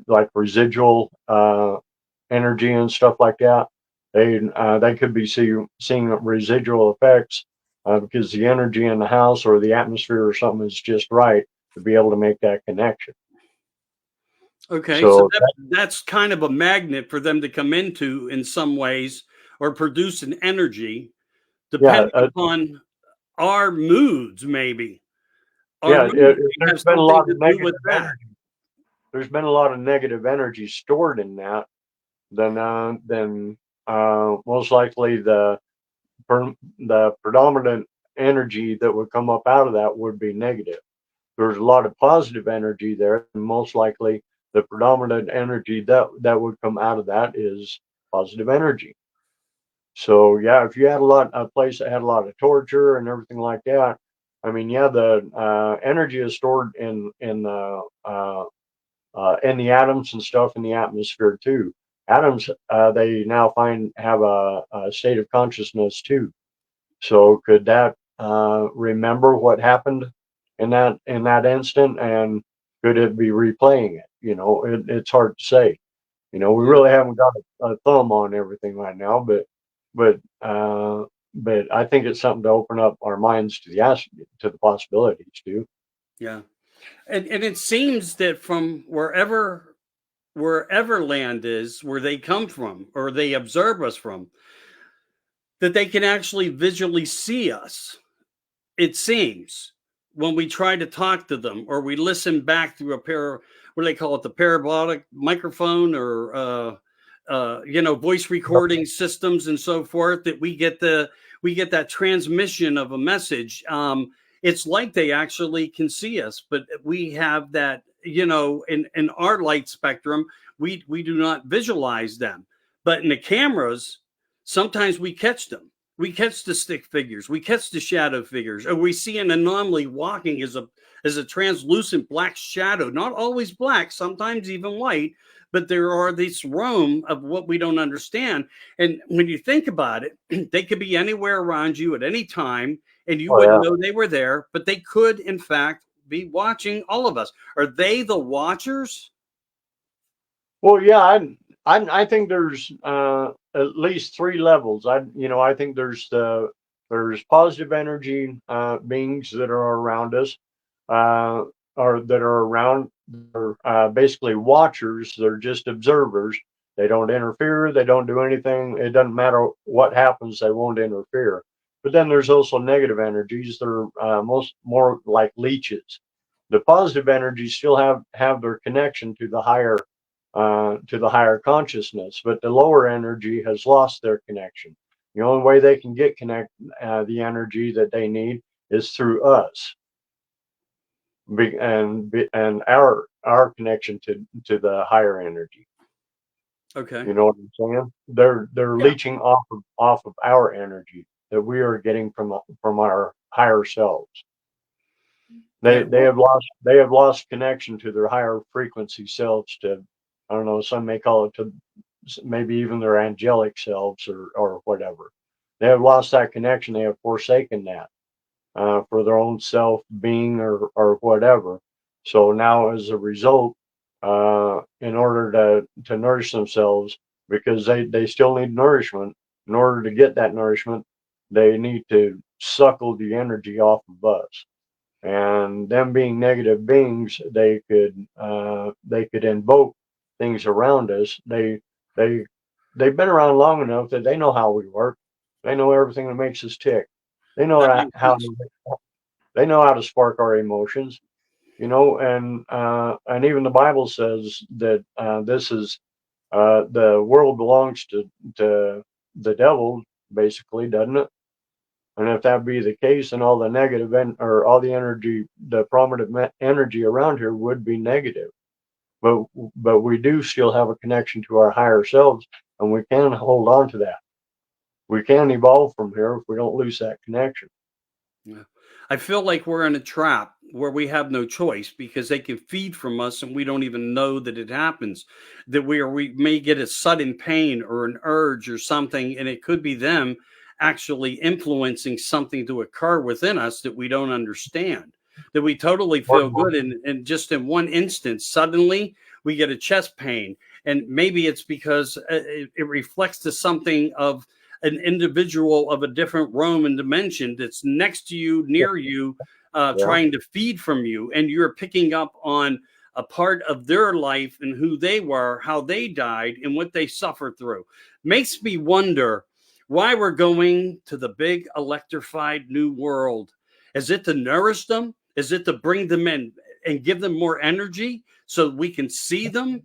Like residual energy and stuff like that. They could be seeing residual effects because the energy in the house or the atmosphere or something is just right to be able to make that connection.
Okay, so
So
that's kind of a magnet for them to come into in some ways, or produce an energy
yeah,
depending upon our moods, maybe. Our
yeah.
moods may
There's
have
been a
something
lot
to
of
do with
negative
that.
energy. There's been a lot of negative energy stored in that. Then most likely the predominant energy that would come up out of that would be negative. There's a lot of positive energy there, and most likely the predominant energy that would come out of that is positive energy. So yeah, if you had a place that had a lot of torture and everything like that, I mean, yeah, the energy is stored in the atoms and stuff in the atmosphere too. Atoms, they now find have a state of consciousness too. So could that remember what happened in that instant, and could it be replaying it? It's hard to say. We
Yeah.
really haven't got a thumb on everything right now, but uh, but I think it's something to open up our minds to the possibilities too.
Yeah. And it seems that from wherever land is, where they come from or they observe us from, that they can actually visually see us. It seems when we try to talk to them or we listen back through what do they call it, the parabolic microphone, or voice recording systems and so forth, that we get that transmission of a message. It's like they actually can see us, but we have that, in our light spectrum, we do not visualize them. But in the cameras, sometimes we catch them. We catch the stick figures, we catch the shadow figures, or we see an anomaly walking as a translucent black shadow, not always black, sometimes even white, but there are this roam of what we don't understand. And when you think about it, they could be anywhere around you at any time, and you
Oh
wouldn't
yeah.
know they were there, but they could, in fact, be watching all of us. Are they the watchers?
Well, yeah, I think there's at least three levels. I think there's positive energy beings that are around us, uh, or that are around. They're basically watchers. They're just observers. They don't interfere. They don't do anything. It doesn't matter what happens. They won't interfere. But then there's also negative energies. They're most more like leeches. The positive energies still have their connection to the higher consciousness, but the lower energy has lost their connection. The only way they can get the energy that they need is through us, and our connection to the higher energy.
Okay.
You know what I'm saying? They're
Yeah.
leeching off of our energy that we are getting from our higher selves. They
Yeah.
they
Well,
have lost connection to their higher frequency selves. To, I don't know, some may call it, to maybe even their angelic selves, or whatever. They have lost that connection. They have forsaken that for their own self being, or whatever. So now, as a result, in order to nourish themselves, because they still need nourishment. In order to get that nourishment, they need to suckle the energy off of us. And them being negative beings, they could invoke things around us. They they've been around long enough that they know how we work. They know everything that makes us tick. They know
that makes sense.
they know how to spark our emotions. And even the Bible says that this is the world belongs to the devil, basically, doesn't it? And if that be the case, then all the negative or all the energy, the prominent energy around here would be negative. But we do still have a connection to our higher selves, and we can hold on to that. We can evolve from here if we don't lose that connection.
Yeah. I feel like we're in a trap where we have no choice because they can feed from us and we don't even know that it happens. That we may get a sudden pain or an urge or something, and it could be them actually influencing something to occur within us that we don't understand. That we totally feel good, and just in one instance, suddenly we get a chest pain, and maybe it's because it reflects to something of an individual of a different realm and dimension that's next to you, near you,
Yeah.
trying to feed from you, and you're picking up on a part of their life and who they were, how they died, and what they suffered through. Makes me wonder why we're going to the big electrified new world. Is it to nourish them? Is it to bring them in and give them more energy so we can see them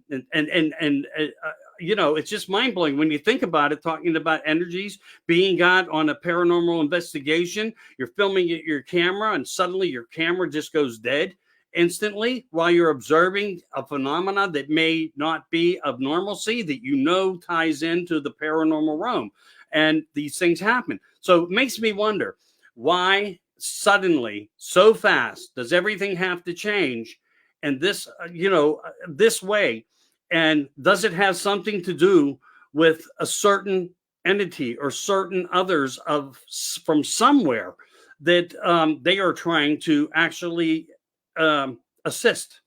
it's just mind blowing when you think about it, talking about energies being got on a paranormal investigation. You're filming at your camera, and suddenly your camera just goes dead instantly while you're observing a phenomena that may not be of normalcy that ties into the paranormal realm. And these things happen. So it makes me wonder why suddenly, so fast, does everything have to change? And this way, and does it have something to do with a certain entity or certain others from somewhere that they are trying to actually assist?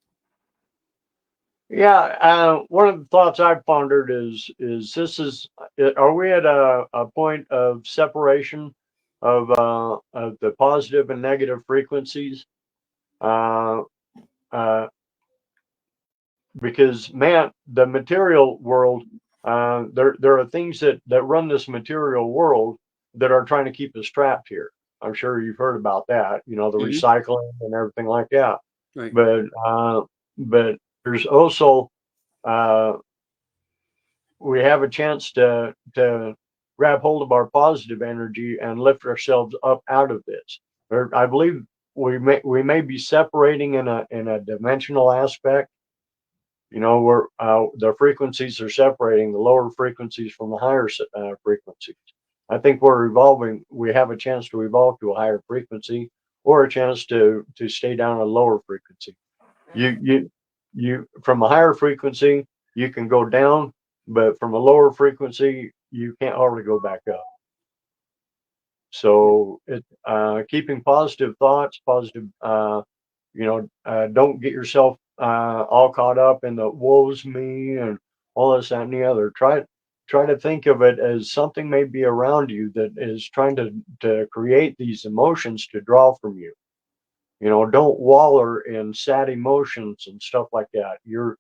Yeah, one of the thoughts I've pondered is this is are we at a point of separation of the positive and negative frequencies? Uh, uh, because man, the material world, there are things that run this material world that are trying to keep us trapped here. I'm sure you've heard about that, you know, the
Hmm.
recycling and everything like that.
Right.
But but there's also uh, we have a chance to grab hold of our positive energy and lift ourselves up out of this. I believe we may be separating in a dimensional aspect, you know, where the frequencies are separating the lower frequencies from the higher frequencies. I think we're evolving. We have a chance to evolve to a higher frequency, or a chance to stay down a lower frequency. You from a higher frequency you can go down, but from a lower frequency you can't hardly go back up. So keeping positive thoughts, positive, don't get yourself all caught up in the woes me and all this, that, and the other. Try to think of it as something maybe around you that is trying to create these emotions to draw from you. You know, don't waller in sad emotions and stuff like that. You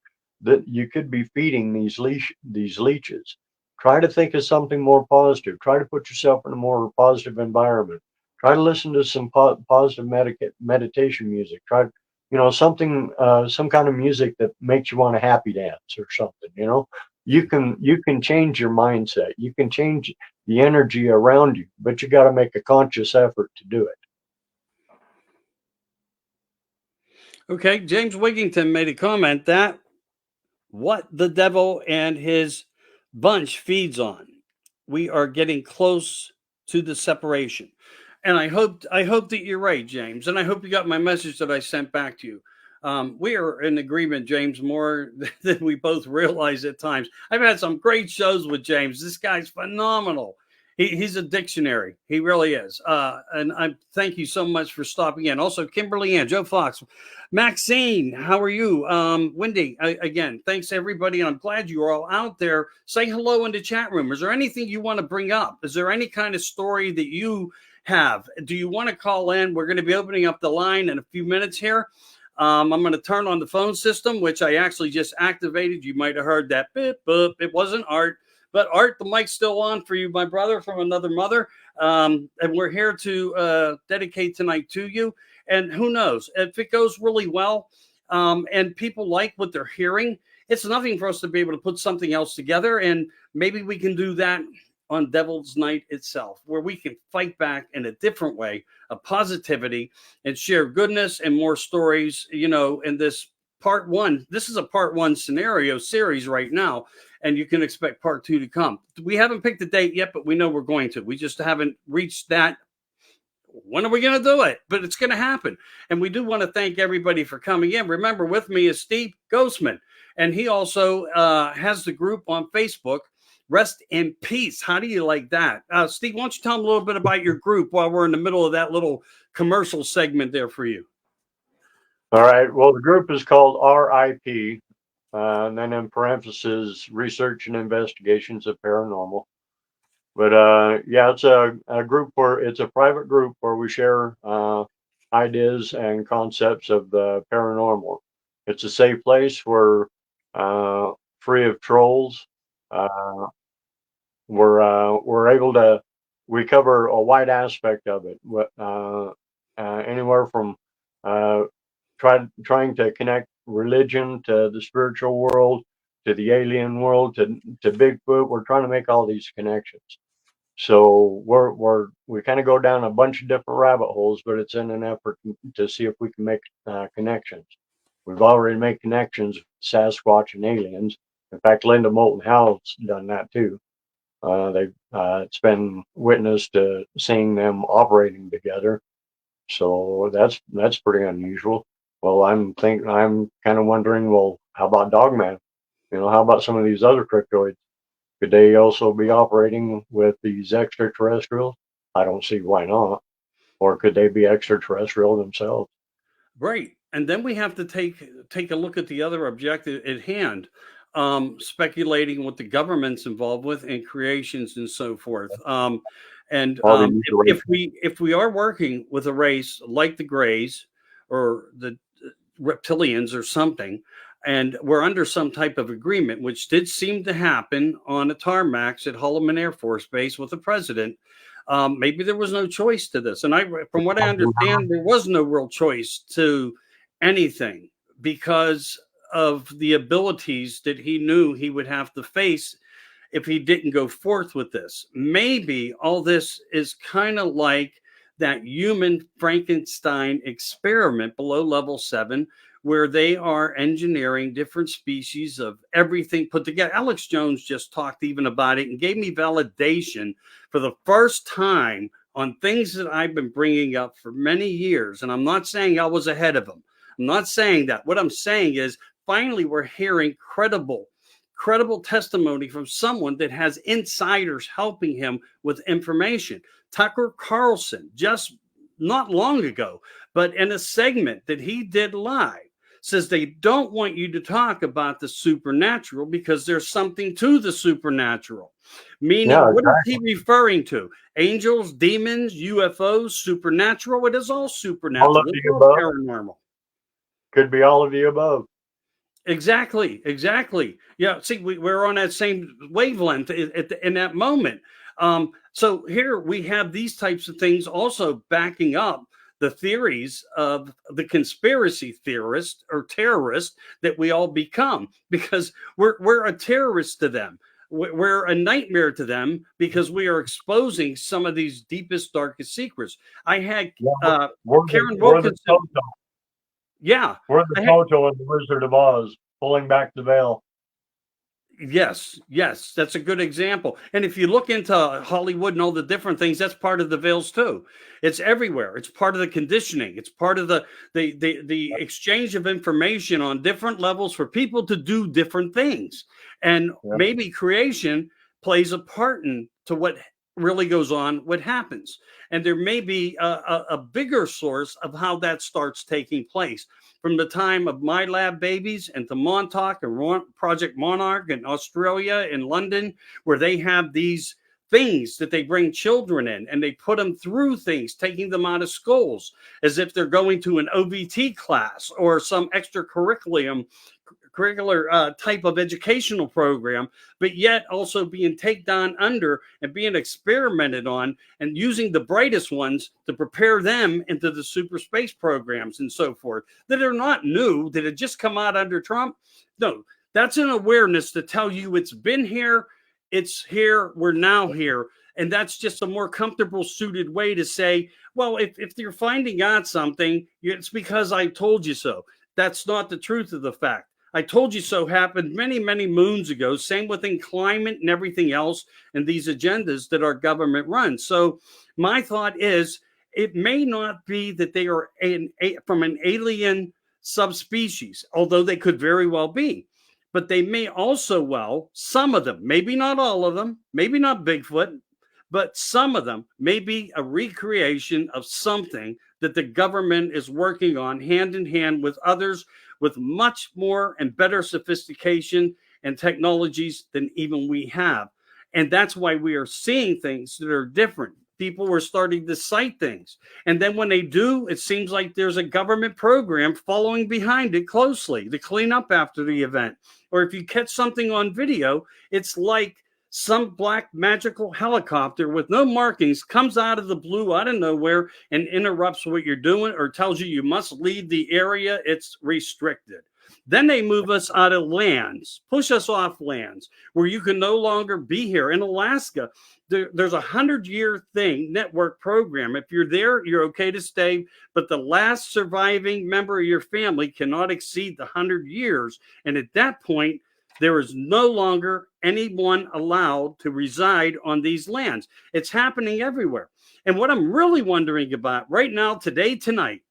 could be feeding these leeches. Try to think of something more positive. Try to put yourself in a more positive environment. Try to listen to some positive meditation music. Try, something, some kind of music that makes you want to happy dance or something. You know, you can change your mindset. You can change the energy around you, but you got to make a conscious effort to do it.
Okay, James Wigington made a comment that what the devil and his bunch feeds on. We are getting close to the separation. And I hope that you're right, James. And I hope you got my message that I sent back to you. We are in agreement, James, more than we both realize at times. I've had some great shows with James. This guy's phenomenal. He's a dictionary. He really is. And I thank you so much for stopping in. Also, Kimberly Ann, Joe Fox, Maxine, how are you? Wendy, again, thanks everybody. And I'm glad you're all out there. Say hello in the chat room. Is there anything you want to bring up? Is there any kind of story that you have? Do you want to call in? We're going to be opening up the line in a few minutes here. I'm going to turn on the phone system, which I actually just activated. You might have heard that beep, boop. It wasn't Art, but Art, the mic's still on for you, my brother from another mother. And we're here to dedicate tonight to you. And who knows, if it goes really well and people like what they're hearing, it's nothing for us to be able to put something else together. And maybe we can do that on Devil's Night itself, where we can fight back in a different way of positivity and share goodness and more stories, in this part one. This is a part one scenario series right now, and you can expect part two to come. We haven't picked a date yet, but we know we're going to. We just haven't reached that. When are we going to do it? But it's going to happen. And we do want to thank everybody for coming in. Remember, with me is Steve Ghostman, and he also has the group on Facebook, Rest in Peace. How do you like that? Steve, why don't you tell them a little bit about your group while we're in the middle of that little commercial segment there for you?
All right. Well, the group is called RIP, and then in parentheses, Research and Investigations of Paranormal. But yeah, it's a group where it's a private group where we share ideas and concepts of the paranormal. It's a safe place. We're free of trolls. Uh, we're able to we cover a wide aspect of it. Anywhere from uh, trying to connect religion to the spiritual world, to the alien world, to Bigfoot. We're trying to make all these connections. So we kind of go down a bunch of different rabbit holes, but it's in an effort to see if we can make connections. We've already made connections with Sasquatch and aliens. In fact, Linda Moulton Howell's done that too. It's been witness to seeing them operating together. So that's pretty unusual. Well, I'm kind of wondering, well, how about Dogman? How about some of these other cryptoids? Could they also be operating with these extraterrestrials? I don't see why not. Or could they be extraterrestrial themselves?
Right. And then we have to take a look at the other objective at hand, speculating what the government's involved with and creations and so forth. If we are working with a race like the Greys or the reptilians or something, and we're under some type of agreement, which did seem to happen on a tarmac at Holloman Air Force Base with the president. Maybe there was no choice to this. And from what I understand, there was no real choice to anything because of the abilities that he knew he would have to face if he didn't go forth with this. Maybe all this is kind of like that human Frankenstein experiment below level 7, where they are engineering different species of everything put together. Alex Jones just talked even about it and gave me validation for the first time on things that I've been bringing up for many years. And I'm not saying I was ahead of him. I'm not saying that. What I'm saying is finally we're hearing credible testimony from someone that has insiders helping him with information. Tucker Carlson, just not long ago, but in a segment that he did live, says they don't want you to talk about the supernatural because there's something to the supernatural. Meaning, What is he referring to? Angels, demons, UFOs, supernatural? It is all supernatural.
All of the above. Paranormal. Could be all of the above.
Exactly. Yeah, see, we're on that same wavelength in that moment. So here we have these types of things also backing up the theories of the conspiracy theorist or terrorist that we all become, because we're a terrorist to them. We're a nightmare to them because we are exposing some of these deepest, darkest secrets. I had Karen Wilkinson. Yeah.
We're the Toto and the Wizard of Oz, pulling back the veil.
Yes, that's a good example. And if you look into Hollywood and all the different things, that's part of the veils too. It's everywhere. It's part of the conditioning. It's part of the exchange of information on different levels for people to do different things. And maybe creation plays a part into what really goes on, what happens. And there may be a bigger source of how that starts taking place. From the time of My Lab Babies and the Montauk and Project Monarch in Australia and London, where they have these things that they bring children in and they put them through things, taking them out of schools as if they're going to an OBT class or some extracurricular type of educational program, but yet also being taken down under and being experimented on and using the brightest ones to prepare them into the super space programs and so forth that are not new, that had just come out under Trump. No, that's an awareness to tell you it's been here. It's here, we're now here. And that's just a more comfortable suited way to say, well, if you're finding out something, it's because I told you so. That's not the truth of the fact. I told you so happened many, many moons ago. Same within climate and everything else, and these agendas that our government runs. So my thought is, it may not be that they are from an alien subspecies, although they could very well be. But they may also, well, some of them, maybe not all of them, maybe not Bigfoot, but some of them may be a recreation of something that the government is working on hand in hand with others with much more and better sophistication and technologies than even we have. And that's why we are seeing things that are different. People are starting to cite things. And then when they do, it seems like there's a government program following behind it closely to clean up after the event. Or if you catch something on video, it's like some black magical helicopter with no markings comes out of the blue, out of nowhere, and interrupts what you're doing or tells you must leave the area. It's restricted. Then they move us out of lands, push us off lands where you can no longer be here. In Alaska, there's 100-year thing, network program. If you're there, you're okay to stay, but the last surviving member of your family cannot exceed the 100 years. And at that point, there is no longer anyone allowed to reside on these lands. It's happening everywhere. And what I'm really wondering about right now, today, tonight,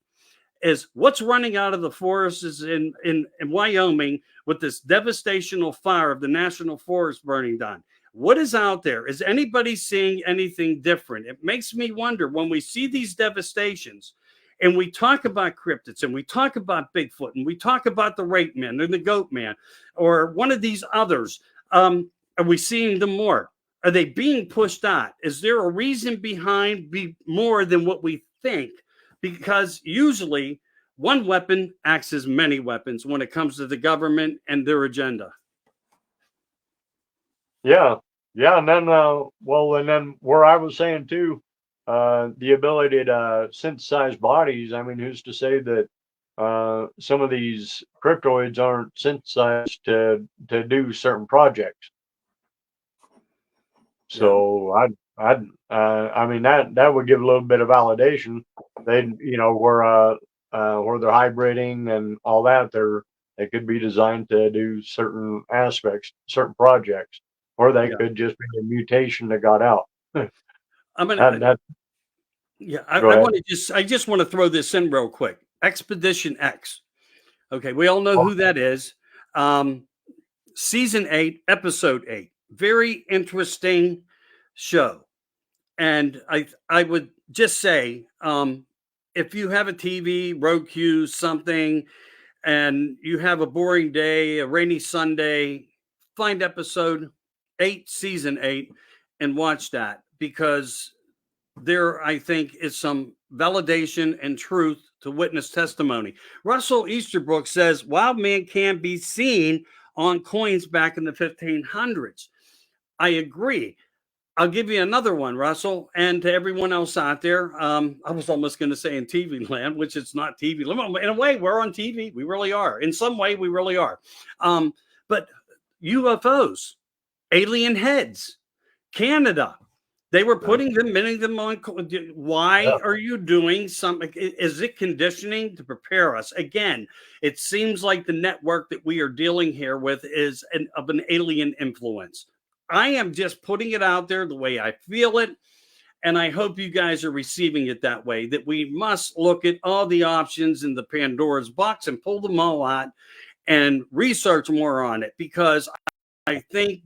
is what's running out of the forests in Wyoming with this devastational fire of the national forest burning down. What is out there? Is anybody seeing anything different? It makes me wonder when we see these devastations and we talk about cryptids and we talk about Bigfoot and we talk about the rape man or the goat man or one of these others. Are we seeing them more? Are they being pushed out? Is there a reason behind more than what we think? Because usually one weapon acts as many weapons when it comes to the government and their agenda.
Yeah. And then, and then where I was saying too, the ability to synthesize bodies. I mean, who's to say that some of these cryptoids aren't synthesized to do certain projects? So I mean that would give a little bit of validation. They, where they're hybriding and all that, they could be designed to do certain aspects, certain projects, or they could just be a mutation that got out.
I mean, I just want to throw this in real quick. Expedition X. Okay, we all know who that is. Season 8, episode 8. Very interesting show. And I would just say, if you have a TV, Roku, something, and you have a boring day, a rainy Sunday, find episode 8, season 8, and watch that, because there, I think, is some validation and truth to witness testimony. Russell Easterbrook says wild man can be seen on coins back in the 1500s. I agree. I'll give you another one, Russell, and to everyone else out there. I was almost going to say in TV land, which it's not TV. In a way, we're on TV. We really are. In some way, we really are. But UFOs, alien heads, Canada, they were putting them, many of them on. Why are you doing something? Is it conditioning to prepare us? Again, it seems like the network that we are dealing here with is of an alien influence. I am just putting it out there the way I feel it. And I hope you guys are receiving it that way, that we must look at all the options in the Pandora's box and pull them all out and research more on it, because I think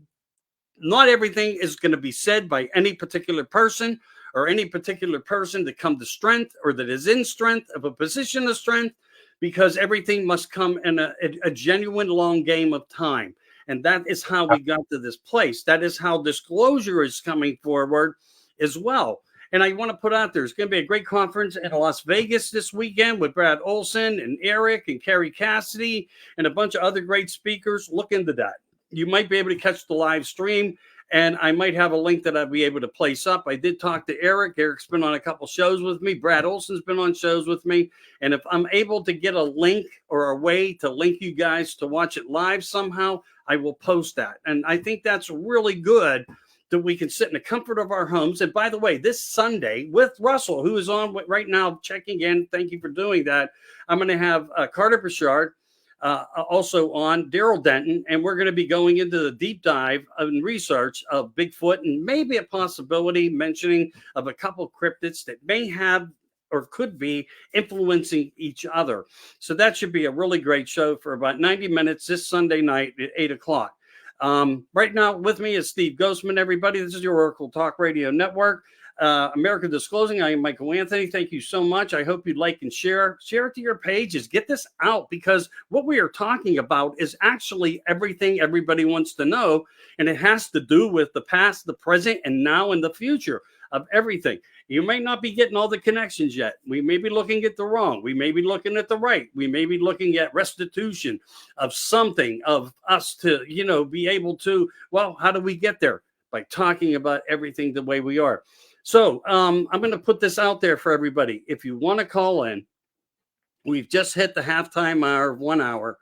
not everything is going to be said by any particular person or any particular person that come to strength or that is in strength of a position of strength, because everything must come in a genuine long game of time. And that is how we got to this place. That is how disclosure is coming forward as well. And I want to put out there, it's going to be a great conference in Las Vegas this weekend with Brad Olson and Eric and Carrie Cassidy and a bunch of other great speakers. Look into that. You might be able to catch the live stream And I might have a link that I'll be able to place up. I did talk to Eric. Eric's been on a couple shows with me. Brad Olson's been on shows with me. And if I'm able to get a link or a way to link you guys to watch it live somehow, I will post that. And I think that's really good that we can sit in the comfort of our homes. And by the way, this Sunday with Russell, who is on right now checking in, thank you for doing that. I'm going to have Carter Bouchard, also on Daryl Denton, and we're going to be going into the deep dive and research of Bigfoot and maybe a possibility mentioning of a couple cryptids that may have or could be influencing each other. So that should be a really great show for about 90 minutes this Sunday night at 8 o'clock. Right now with me is Steve Ghostman, everybody. This is your Oracle Talk Radio Network. America Disclosing. I am Michael Anthony. Thank you so much. I hope you like and share it to your pages. Get this out, because what we are talking about is actually everything everybody wants to know. And it has to do with the past, the present, and now and the future of everything. You may not be getting all the connections yet. We may be looking at the wrong. We may be looking at the right. We may be looking at restitution of something of us to, be able to, well, how do we get there? By talking about everything the way we are. So I'm going to put this out there for everybody. If you want to call in, we've just hit the halftime hour of 1 hour.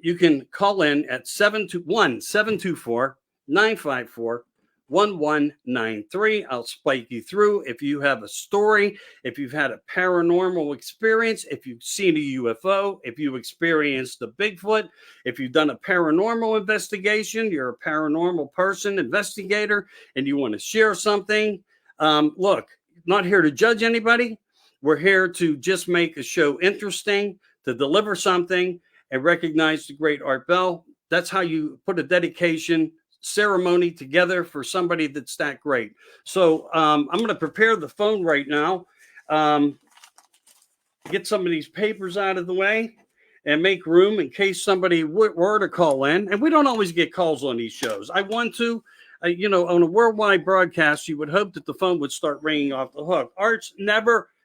You can call in at 724-954-1193. I'll spike you through. If you have a story, if you've had a paranormal experience, if you've seen a UFO, if you experienced a Bigfoot, if you've done a paranormal investigation, you're a paranormal person, investigator, and you want to share something. Look, not here to judge anybody. We're here to just make a show interesting, to deliver something, and recognize the great Art Bell. That's how you put a dedication ceremony together for somebody that's that great. So I'm going to prepare the phone right now, get some of these papers out of the way, and make room in case somebody were to call in. And we don't always get calls on these shows. I want to, on a worldwide broadcast, you would hope that the phone would start ringing off the hook. Art's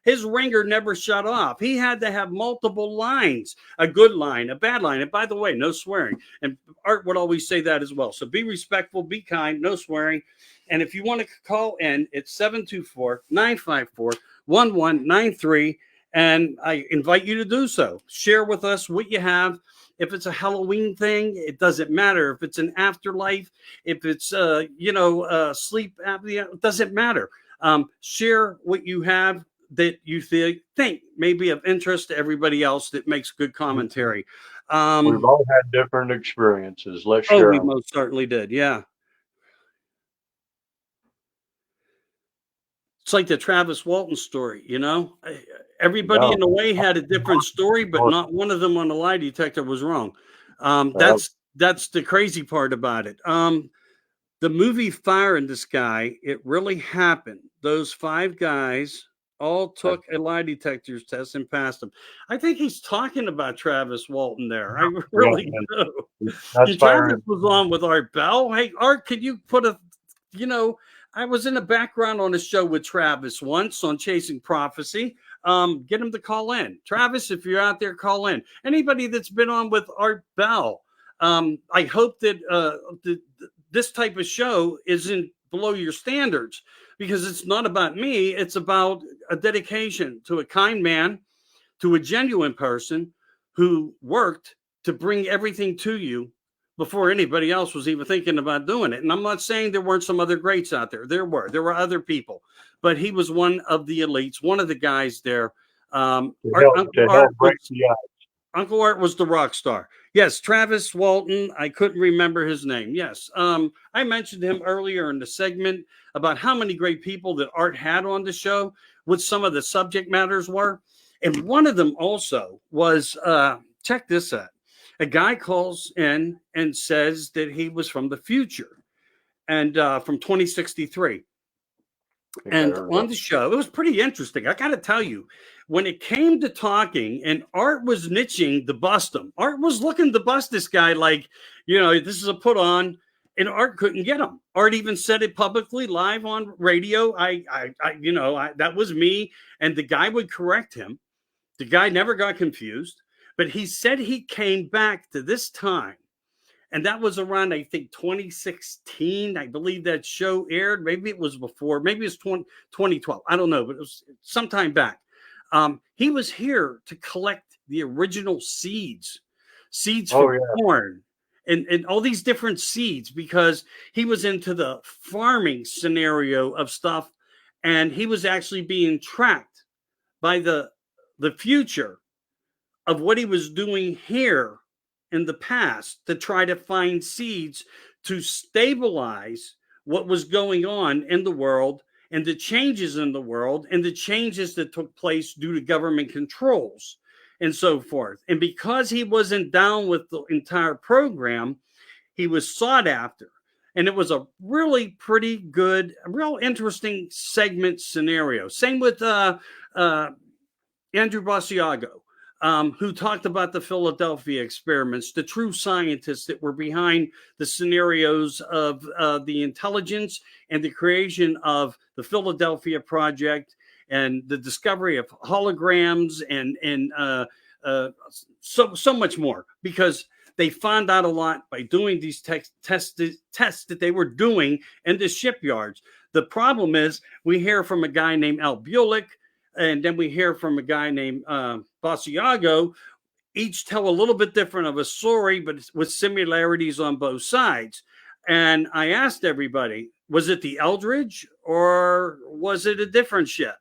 his ringer never shut off. He had to have multiple lines, a good line, a bad line. And by the way, no swearing. And Art would always say that as well. So be respectful, be kind, no swearing. And if you want to call in, it's 724-954-1193. And I invite you to do so. Share with us what you have. If it's a Halloween thing, it doesn't matter. If it's an afterlife, if it's, sleep apnea, it doesn't matter. Share what you have that you think may be of interest to everybody else that makes good commentary.
We've all had different experiences. Let's share.
We most certainly did. Yeah. It's like the Travis Walton story, everybody in a way had a different story, but not one of them on the lie detector was wrong. That's the crazy part about it. The movie Fire in the Sky, it really happened. Those 5 guys all took a lie detector test and passed them. I think he's talking about Travis Walton there. I really do. Travis was on with Art Bell. Hey, Art, could you put I was in the background on a show with Travis once on Chasing Prophecy. Get him to call in. Travis, if you're out there, call in. Anybody that's been on with Art Bell, I hope that this type of show isn't below your standards, because it's not about me. It's about a dedication to a kind man, to a genuine person who worked to bring everything to you before anybody else was even thinking about doing it. And I'm not saying there weren't some other greats out there. There were other people, but he was one of the elites, one of the guys there. Uncle Art was the rock star. Yes, Travis Walton. I couldn't remember his name. Yes. I mentioned him earlier in the segment about how many great people that Art had on the show, what some of the subject matters were. And one of them also was, check this out. A guy calls in and says that he was from the future and from 2063. And on the show, it was pretty interesting. I got to tell you, when it came to talking and Art was niching to bust him, Art was looking to bust this guy like, this is a put on, and Art couldn't get him. Art even said it publicly live on radio. That was me. And the guy would correct him. The guy never got confused, but he said he came back to this time And that was around, I think, 2016. I believe that show aired. Maybe it was before. Maybe it's 2012. I don't know, but it was sometime back. He was here to collect the original seeds
Oh
from
yeah.
corn and all these different seeds, because he was into the farming scenario of stuff, and he was actually being tracked by the future of what he was doing here in the past to try to find seeds to stabilize what was going on in the world and the changes in the world and the changes that took place due to government controls and so forth. And because he wasn't down with the entire program, he was sought after. And it was a really pretty good, real interesting segment scenario. Same with uh, Andrew Basiago, who talked about the Philadelphia experiments, the true scientists that were behind the scenarios of the intelligence and the creation of the Philadelphia Project and the discovery of holograms and so much more, because they found out a lot by doing these tests that they were doing in the shipyards. The problem is we hear from a guy named Al Bulick, and then we hear from a guy named Basiago, each tell a little bit different of a story, but with similarities on both sides. And I asked everybody, was it the Eldridge or was it a different ship?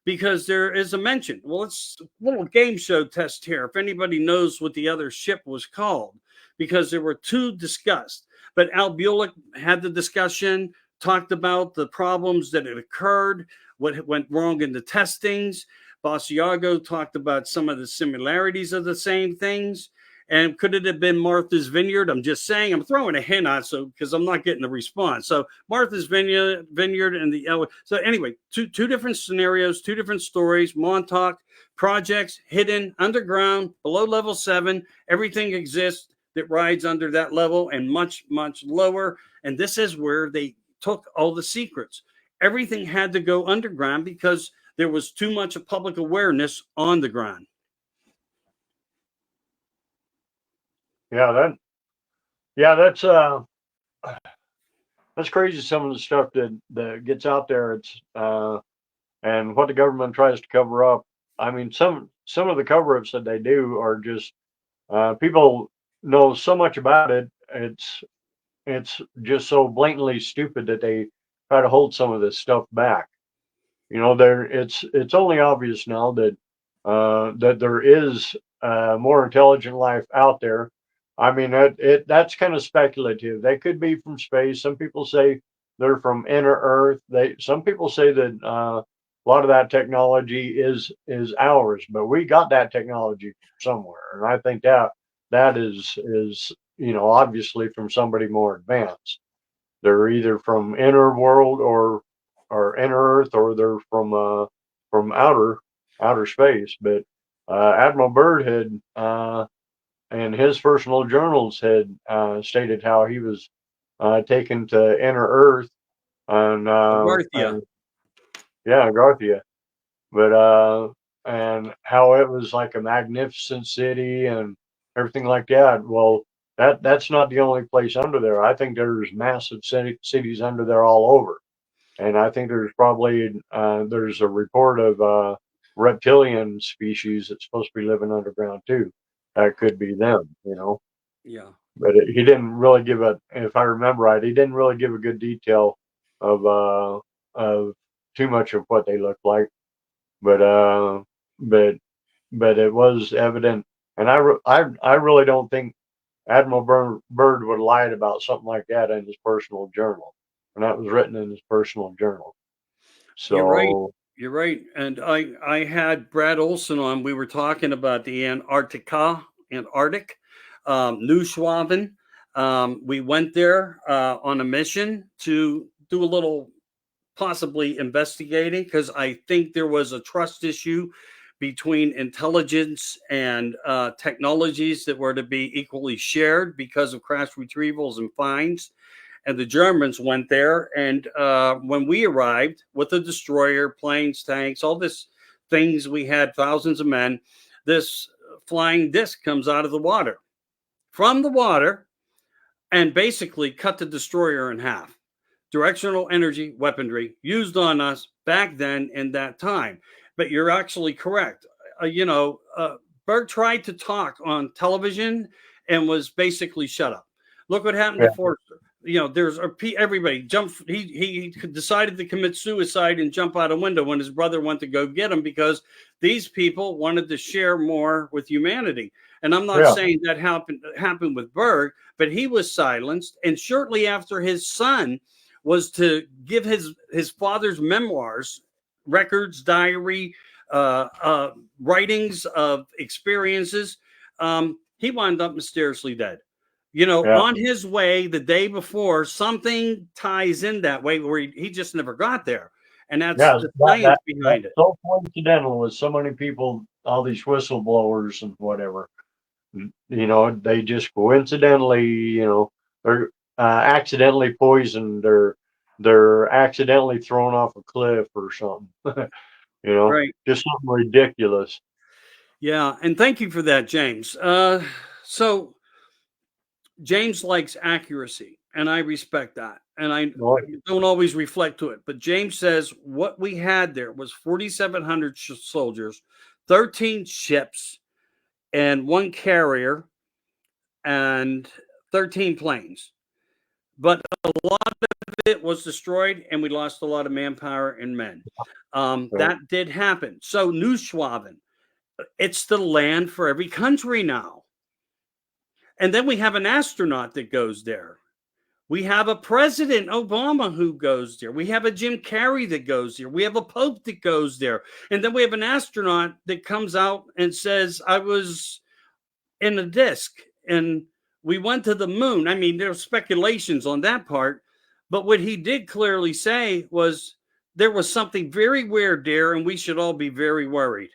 Because there is a mention. Well, it's a little game show test here. If anybody knows what the other ship was called, because there were two discussed. But Al Bulick had the discussion, talked about the problems that had occurred, what went wrong in the testings. Basiago talked about some of the similarities of the same things. And could it have been Martha's Vineyard? I'm just saying, I'm throwing a hint out so because I'm not getting a response. So Martha's Vineyard and the so anyway, two different scenarios, two different stories. Montauk projects hidden underground below level 7. Everything exists that rides under that level and much lower. And this is where they took all the secrets. Everything had to go underground because there was too much of public awareness on the ground.
Yeah, that's crazy. Some of the stuff that gets out there, it's and what the government tries to cover up. I mean, some of the cover-ups that they do are just people know so much about it. It's just so blatantly stupid that they try to hold some of this stuff back. You know, it's only obvious now that that there is more intelligent life out there. I mean, that's kind of speculative. They could be from space. Some people say they're from inner Earth. Some people say that a lot of that technology is ours, but we got that technology somewhere, and I think that is obviously from somebody more advanced. They're either from inner world or inner Earth, or they're from outer space. But Admiral Byrd had in his personal journals had stated how he was taken to inner Earth
Garthia.
and yeah, Garthia, but and how it was like a magnificent city and everything like that. Well, that's not the only place under there. I think there's massive cities under there all over. And I think there's probably there's a report of reptilian species that's supposed to be living underground too. That could be them, you know.
Yeah.
But he didn't really give if I remember right, he didn't really give a good detail of too much of what they looked like. But but but it was evident, and I really don't think Admiral Byrd would have lied about something like that in his personal journal, and that was written in his personal journal.
You're right.
So
You're right. And I had Brad Olson on. We were talking about the Antarctic, Neuschwaben. We went there on a mission to do a little possibly investigating, because I think there was a trust issue between intelligence and technologies that were to be equally shared because of crash retrievals and finds. And the Germans went there. And when we arrived with the destroyer, planes, tanks, all this things, we had thousands of men. This flying disc comes out of the water. From the water, and basically cut the destroyer in half. Directional energy weaponry used on us back then in that time. But you're actually correct. Berg tried to talk on television and was basically shut up. Look what happened to
Yeah.
Forrester. There's everybody jump. He decided to commit suicide and jump out a window when his brother went to go get him because these people wanted to share more with humanity. And I'm not
Yeah.
saying that happened with Berg, but he was silenced. And shortly after, his son was to give his father's memoirs, records, diary, writings of experiences. He wound up mysteriously dead.
Yeah.
On his way the day before, something ties in that way where he just never got there. And that's
Yeah.
the science behind
That's
it.
so coincidental with so many people, all these whistleblowers and whatever. They just coincidentally, they're accidentally poisoned, or they're accidentally thrown off a cliff or something.
Right.
Just something ridiculous.
Yeah. And thank you for that, James. So James likes accuracy, and I respect that. And I
Well,
don't always reflect to it. But James says what we had there was 4,700 soldiers, 13 ships, and one carrier, and 13 planes. But a lot of it was destroyed, and we lost a lot of manpower and men.
right.
That did happen. So, Neuschwaben, it's the land for every country now. And then we have an astronaut that goes there. We have a President Obama who goes there. We have a Jim Carrey that goes there. We have a Pope that goes there. And then we have an astronaut that comes out and says, I was in a disc and we went to the moon. I mean, there's speculations on that part. But what he did clearly say was there was something very weird there and we should all be very worried.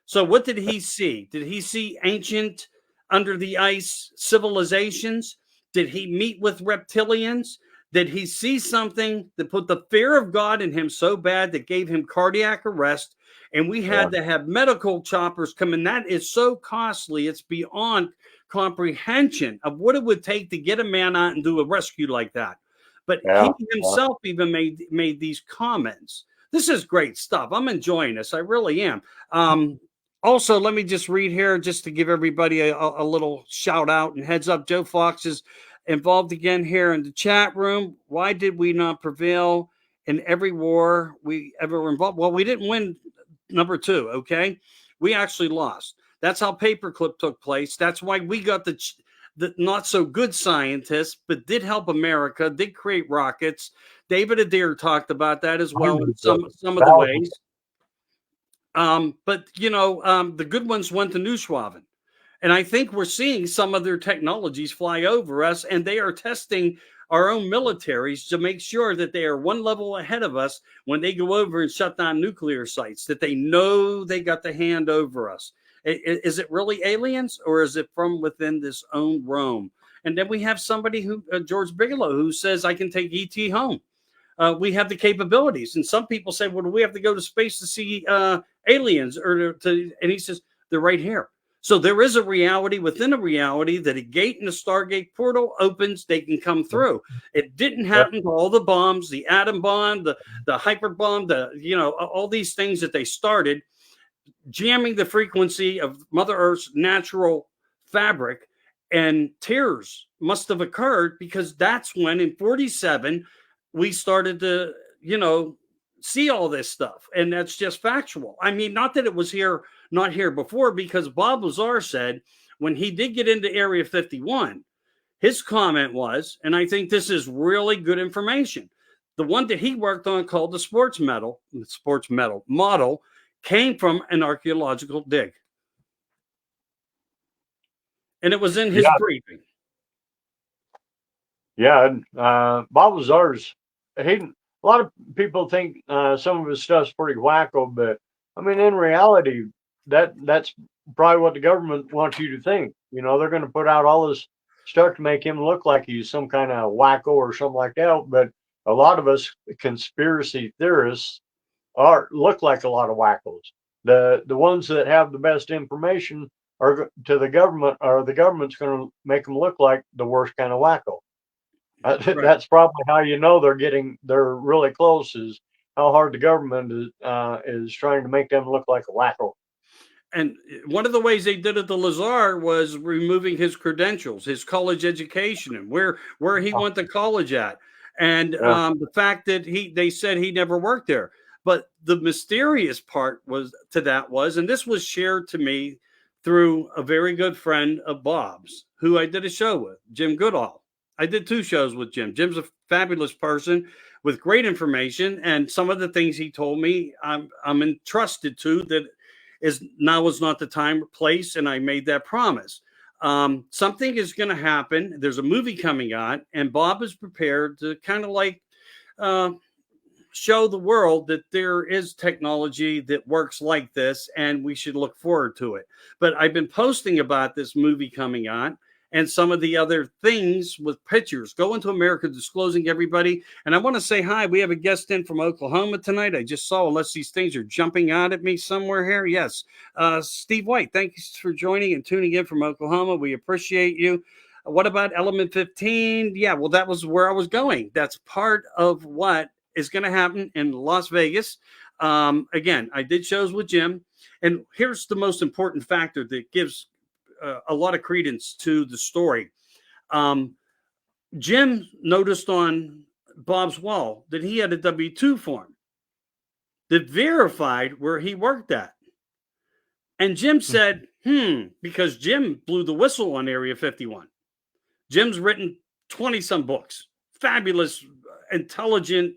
So, what did he see? Did he see ancient under the ice civilizations? Did he meet with reptilians? Did he see something that put the fear of God in him so bad that gave him cardiac arrest? And we
Yeah.
had to have medical choppers come in. That is so costly. It's beyond comprehension of what it would take to get a man out and do a rescue like that. But he
Yeah.
himself even made these comments. This is great stuff. I'm enjoying this. I really am. Also, let me just read here just to give everybody a little shout out and heads up. Joe Fox is involved again here in the chat room. Why did we not prevail in every war we ever were involved? Well, we didn't win number two, okay? We actually lost. That's how Paperclip took place. That's why we got the not so good scientists, but did help America, did create rockets. David Adair talked about that as well in some of the ways. But the good ones went to Neuschwaben. And I think we're seeing some of their technologies fly over us, and they are testing our own militaries to make sure that they are one level ahead of us when they go over and shut down nuclear sites, that they know they got the hand over us. Is it really aliens, or is it from within this own Rome? And then we have somebody who, George Bigelow, who says, I can take ET home. We have the capabilities. And some people say, well, do we have to go to space to see aliens? And he says, they're right here. So there is a reality within a reality that a gate in the Stargate portal opens, they can come through. It didn't happen to all the bombs, the atom bomb, the hyper bomb, all these things that they started, jamming the frequency of Mother Earth's natural fabric. And tears must have occurred because that's when in 47 we started to, see all this stuff. And that's just factual. I mean, not that it was not here before, because Bob Lazar said when he did get into Area 51, his comment was, and I think this is really good information, the one that he worked on called the sports medal model came from an archaeological dig. And it was in his briefing.
Yeah. Bob Lazar's, a lot of people think some of his stuff's pretty wacko, but I mean, in reality, that's probably what the government wants you to think. They're going to put out all this stuff to make him look like he's some kind of wacko or something like that. But a lot of us conspiracy theorists look like a lot of wackos. The ones that have the best information are to the government, or the government's going to make them look like the worst kind of wacko.
Right.
That's probably how you know they're really close, is how hard the government is trying to make them look like a wacko.
And one of the ways they did it to Lazar was removing his credentials, his college education, and where he went to college at, and
Yeah.
the fact that they said he never worked there. But the mysterious part was to that was, and this was shared to me through a very good friend of Bob's, who I did a show with, Jim Goodall. I did 2 shows with Jim. Jim's a fabulous person with great information, and some of the things he told me, I'm entrusted to that is now is not the time or place, and I made that promise. Something is going to happen. There's a movie coming out, and Bob is prepared to kind of like uh, show the world that there is technology that works like this, and we should look forward to it. But I've been posting about this movie coming on and some of the other things with pictures. Go into America Disclosing, everybody. And I want to say hi. We have a guest in from Oklahoma tonight. I just saw, unless these things are jumping out at me somewhere here. Yes. Steve White, thanks for joining and tuning in from Oklahoma. We appreciate you. What about Element 15? Yeah, well, that was where I was going. That's part of what is going to happen in Las Vegas. Again, I did shows with Jim. And here's the most important factor that gives a lot of credence to the story. Um, Jim noticed on Bob's wall that he had a W-2 form that verified where he worked at. And Jim said, because Jim blew the whistle on Area 51. Jim's written 20 some books, fabulous, intelligent,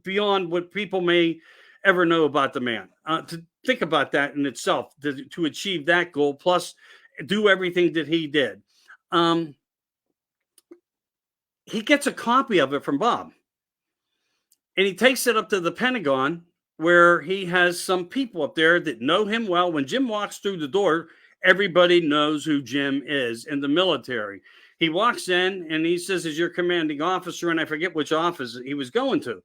beyond what people may ever know about the man. To think about that in itself, to achieve that goal, plus do everything that he did. He gets a copy of it from Bob, and he takes it up to the Pentagon, where he has some people up there that know him well. When Jim walks through the door, everybody knows who Jim is in the military. He walks in and he says, "Is your commanding officer?" And I forget which office he was going to.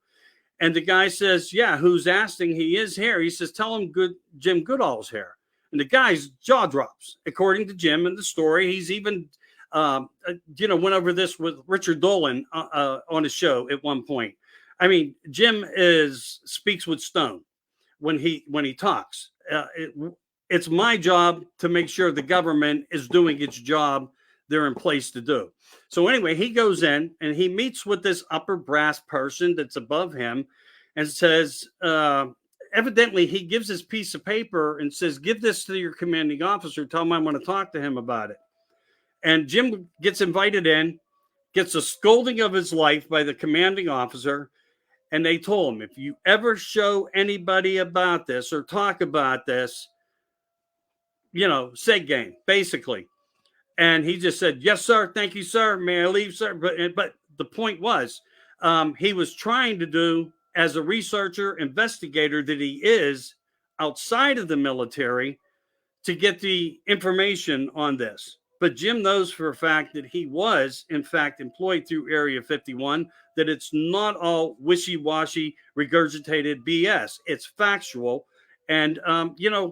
And the guy says, "Yeah, who's asking?" "He is here." He says, "Tell him Jim Goodall's here." And the guy's jaw drops. According to Jim in the story, he's even, went over this with Richard Dolan on his show at one point. I mean, Jim speaks with stone when he talks. It's my job to make sure the government is doing its job they're in place to do. So anyway, he goes in and he meets with this upper brass person that's above him and says, evidently he gives this piece of paper and says, "Give this to your commanding officer. Tell him I want to talk to him about it." And Jim gets invited in, gets a scolding of his life by the commanding officer. And they told him, "If you ever show anybody about this or talk about this, say game, basically." And he just said, "Yes, sir. Thank you, sir. May I leave, sir?" But the point was, he was trying to do, as a researcher, investigator that he is outside of the military, to get the information on this. But Jim knows for a fact that he was, in fact, employed through Area 51, that it's not all wishy washy, regurgitated BS. It's factual. And,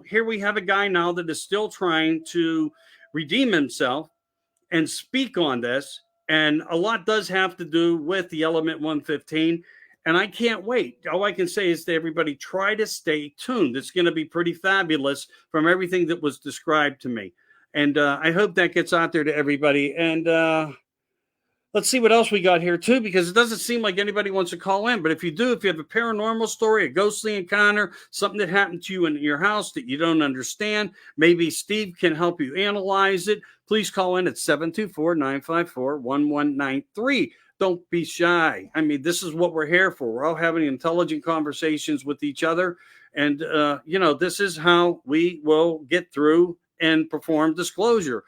here we have a guy now that is still trying to redeem himself and speak on this. And a lot does have to do with the Element 115. And I can't wait. All I can say is to everybody, try to stay tuned. It's going to be pretty fabulous from everything that was described to me. And I hope that gets out there to everybody. And let's see what else we got here, too, because it doesn't seem like anybody wants to call in. But if you do, if you have a paranormal story, a ghostly encounter, something that happened to you in your house that you don't understand, maybe Steve can help you analyze it. Please call in at 724-954-1193. Don't be shy. I mean, this is what we're here for. We're all having intelligent conversations with each other. And, this is how we will get through and perform disclosure.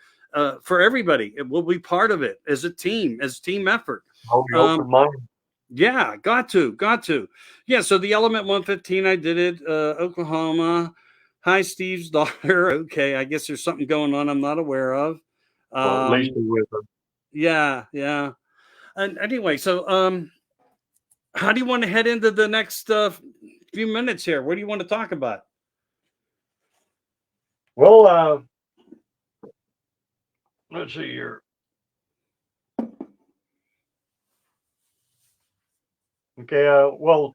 For everybody, it will be part of it as a team effort.
I'll be open minded.
Yeah, got to. Yeah, so the Element 115, I did it, Oklahoma. Hi, Steve's daughter. Okay, I guess there's something going on I'm not aware of.
Well, at least with her.
Yeah. And anyway, so how do you want to head into the next few minutes here? What do you want to talk about?
Well, let's see here. Okay. Well,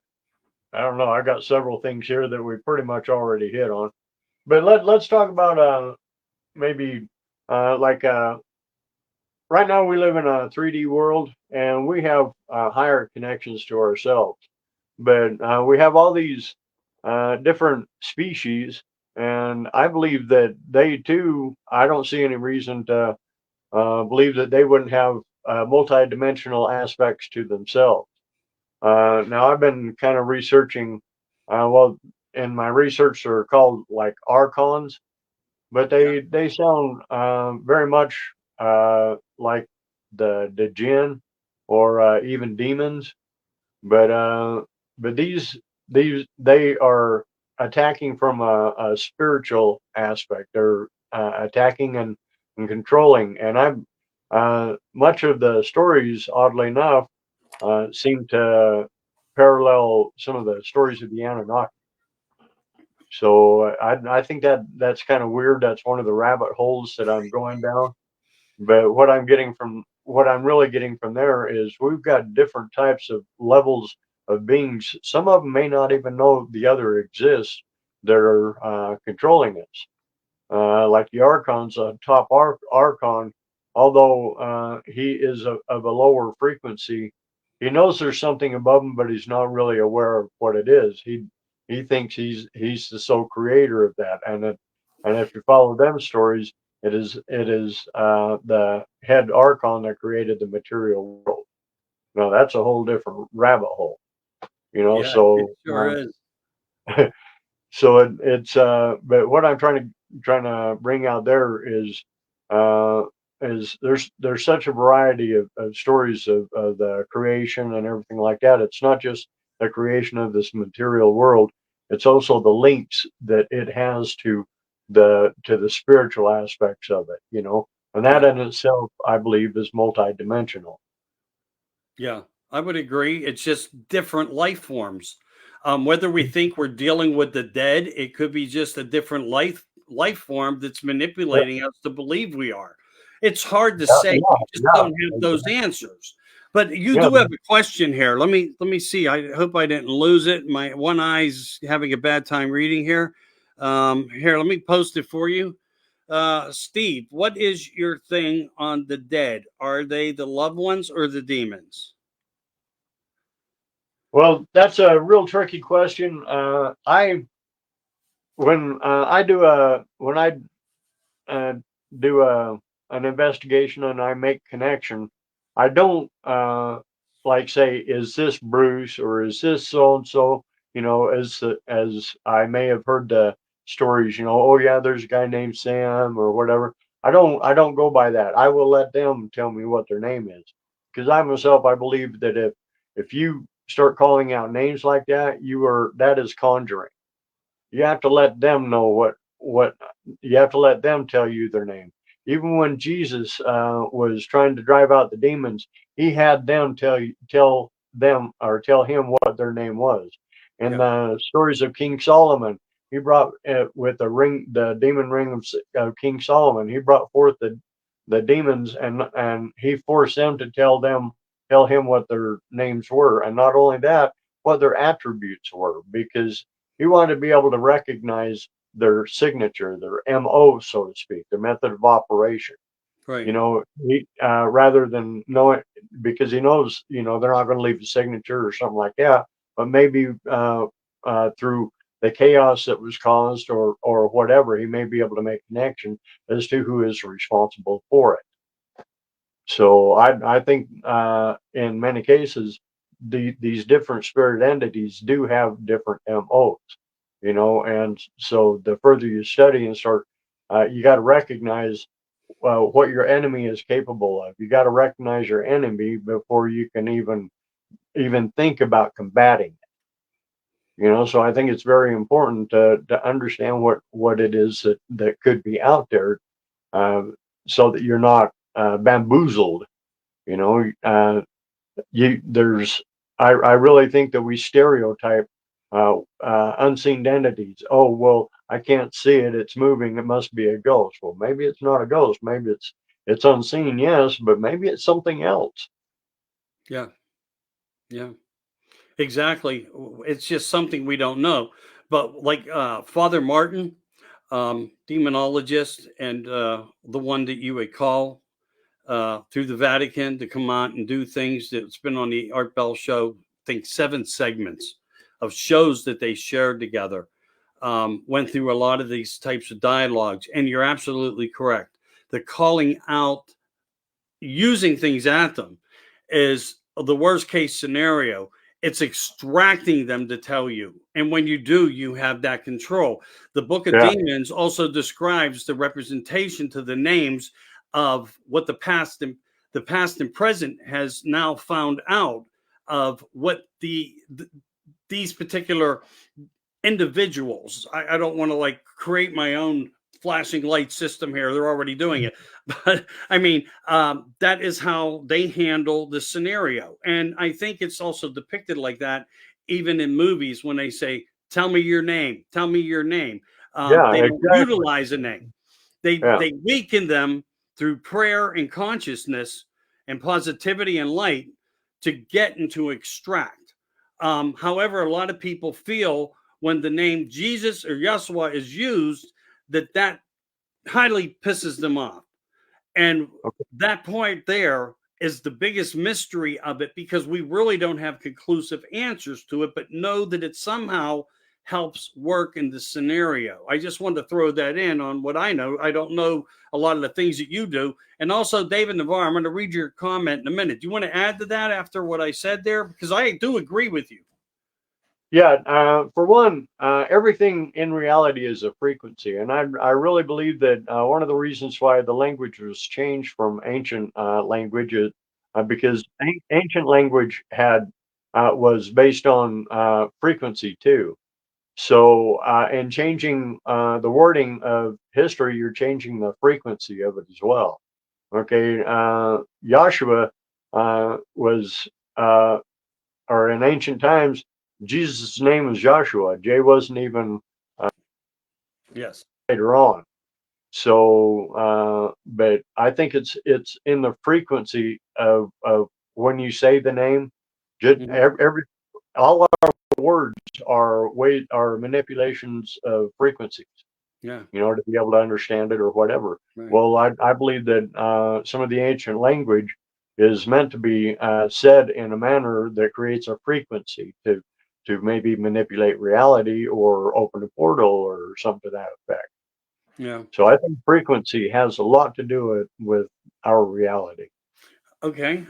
I don't know. I got several things here that we pretty much already hit on, but let's talk about maybe like right now we live in a 3D world and we have higher connections to ourselves, but we have all these different species, and I believe that they too. I don't see any reason to believe that they wouldn't have multi-dimensional aspects to themselves. Now I've been kind of researching. Well, in my research, they're called like archons, but
Yeah.
they sound very much like the jinn or even demons. But these they are attacking from a spiritual aspect. They're attacking and controlling. And I'm much of the stories, oddly enough, seem to parallel some of the stories of the Anunnaki. So I think that that's kind of weird. That's one of the rabbit holes that I'm going down. But what I'm really getting from there is we've got different types of levels of beings. Some of them may not even know the other exists that are controlling us. Like the Archon's a top Archon, although he is of a lower frequency. He knows there's something above him, but he's not really aware of what it is. He thinks he's the sole creator of that, and if you follow them stories, it is the head Archon that created the material world. Now that's a whole different rabbit hole, you know.
Yeah, it
So
sure is.
so it's but what I'm trying to bring out there uh is there's such a variety of stories of the creation and everything like that. It's not just the creation of this material world, it's also the links that it has to the spiritual aspects of it, you know, and that
Yeah.
in itself I believe is multidimensional.
Yeah, I would agree. It's just different life forms. Whether we think we're dealing with the dead, it could be just a different life form that's
Yeah,
manipulating us to believe we are. It's hard to
yeah,
say.
yeah,
We just
yeah,
don't have those answers. But you
yeah.
do have a question here. Let me see. I hope I didn't lose it. My one eye's having a bad time reading here. Here, let me post it for you. Steve, what is your thing on the dead? Are they the loved ones or the demons?
Well, that's a real tricky question. I when I uh, do an investigation and I make connection, I don't like say, is this Bruce or is this so and so? You know, as I may have heard the stories. You know, oh yeah, there's a guy named Sam or whatever. I don't go by that. I will let them tell me what their name is, because I myself I believe that if you start calling out names like that, that is conjuring. You have to let them know what you have to let them tell you their name. Even when Jesus was trying to drive out the demons, he had them tell them or tell him what their name was. In
Yeah,
the stories of King Solomon, he brought with the demon ring of King Solomon. He brought forth the demons, and he forced them to tell him what their names were, and not only that, what their attributes were, because he wanted to be able to recognize their signature, their MO, so to speak, their method of operation.
right.
You know, rather than knowing, because he knows, you know, they're not going to leave a signature or something like that, but maybe through the chaos that was caused or whatever, he may be able to make a connection as to who is responsible for it. So I think in many cases these different spirit entities do have different MOs, you know, and so the further you study and start, you got to recognize what your enemy is capable of. You got to recognize your enemy before you can even think about combating it. You know, so I think it's very important to understand what it is that could be out there, uh, so that you're not bamboozled. You know, you there's I really think that we stereotype unseen entities. Oh well, I can't see it; it's moving. It must be a ghost. Well, maybe it's not a ghost. Maybe it's unseen, yes, but maybe it's something else.
Yeah, yeah. Exactly. It's just something we don't know. But like Father Martin, demonologist, and the one that you would call through the Vatican to come out and do things that's been on the Art Bell show, I think 7 segments of shows that they shared together. Went through a lot of these types of dialogues. And you're absolutely correct. The calling out, using things at them, is the worst case scenario. It's extracting them to tell you. And when you do, you have that control. The Book of
Yeah,
Demons also describes the representation to the names of what the past and present has now found out of what these particular individuals. I don't want to like create my own flashing light system here. They're already doing it. But I mean, that is how they handle the scenario. And I think it's also depicted like that, even in movies when they say, tell me your name, tell me your name.
yeah,
They don't
exactly.
utilize a name. They,
Yeah,
they weaken them through prayer and consciousness and positivity and light to get and to extract. However, a lot of people feel when the name Jesus or Yeshua is used, that highly pisses them off. And
okay.
that point there is the biggest mystery of it, because we really don't have conclusive answers to it, but know that it somehow helps work in the scenario. I just wanted to throw that in on what I know. I don't know a lot of the things that you do. And also, David Navarre, I'm going to read your comment in a minute. Do you want to add to that after what I said there? Because I do agree with you.
Yeah, for one, everything in reality is a frequency, and I really believe that one of the reasons why the language was changed from ancient languages, because ancient language had was based on frequency too. So, in changing the wording of history, you're changing the frequency of it as well. Okay, Joshua was. Or in ancient times, Jesus' name was Joshua. J wasn't even
Yes.
later on. So, but I think it's in the frequency of when you say the name. Just
Hmm.
every all our words are manipulations of frequencies.
Yeah.
To be able to understand it or whatever.
Right.
Well, I believe that some of the ancient language is meant to be said in a manner that creates a frequency to maybe manipulate reality or open a portal or something to that effect.
Yeah.
So I think frequency has a lot to do with our reality.
Okay,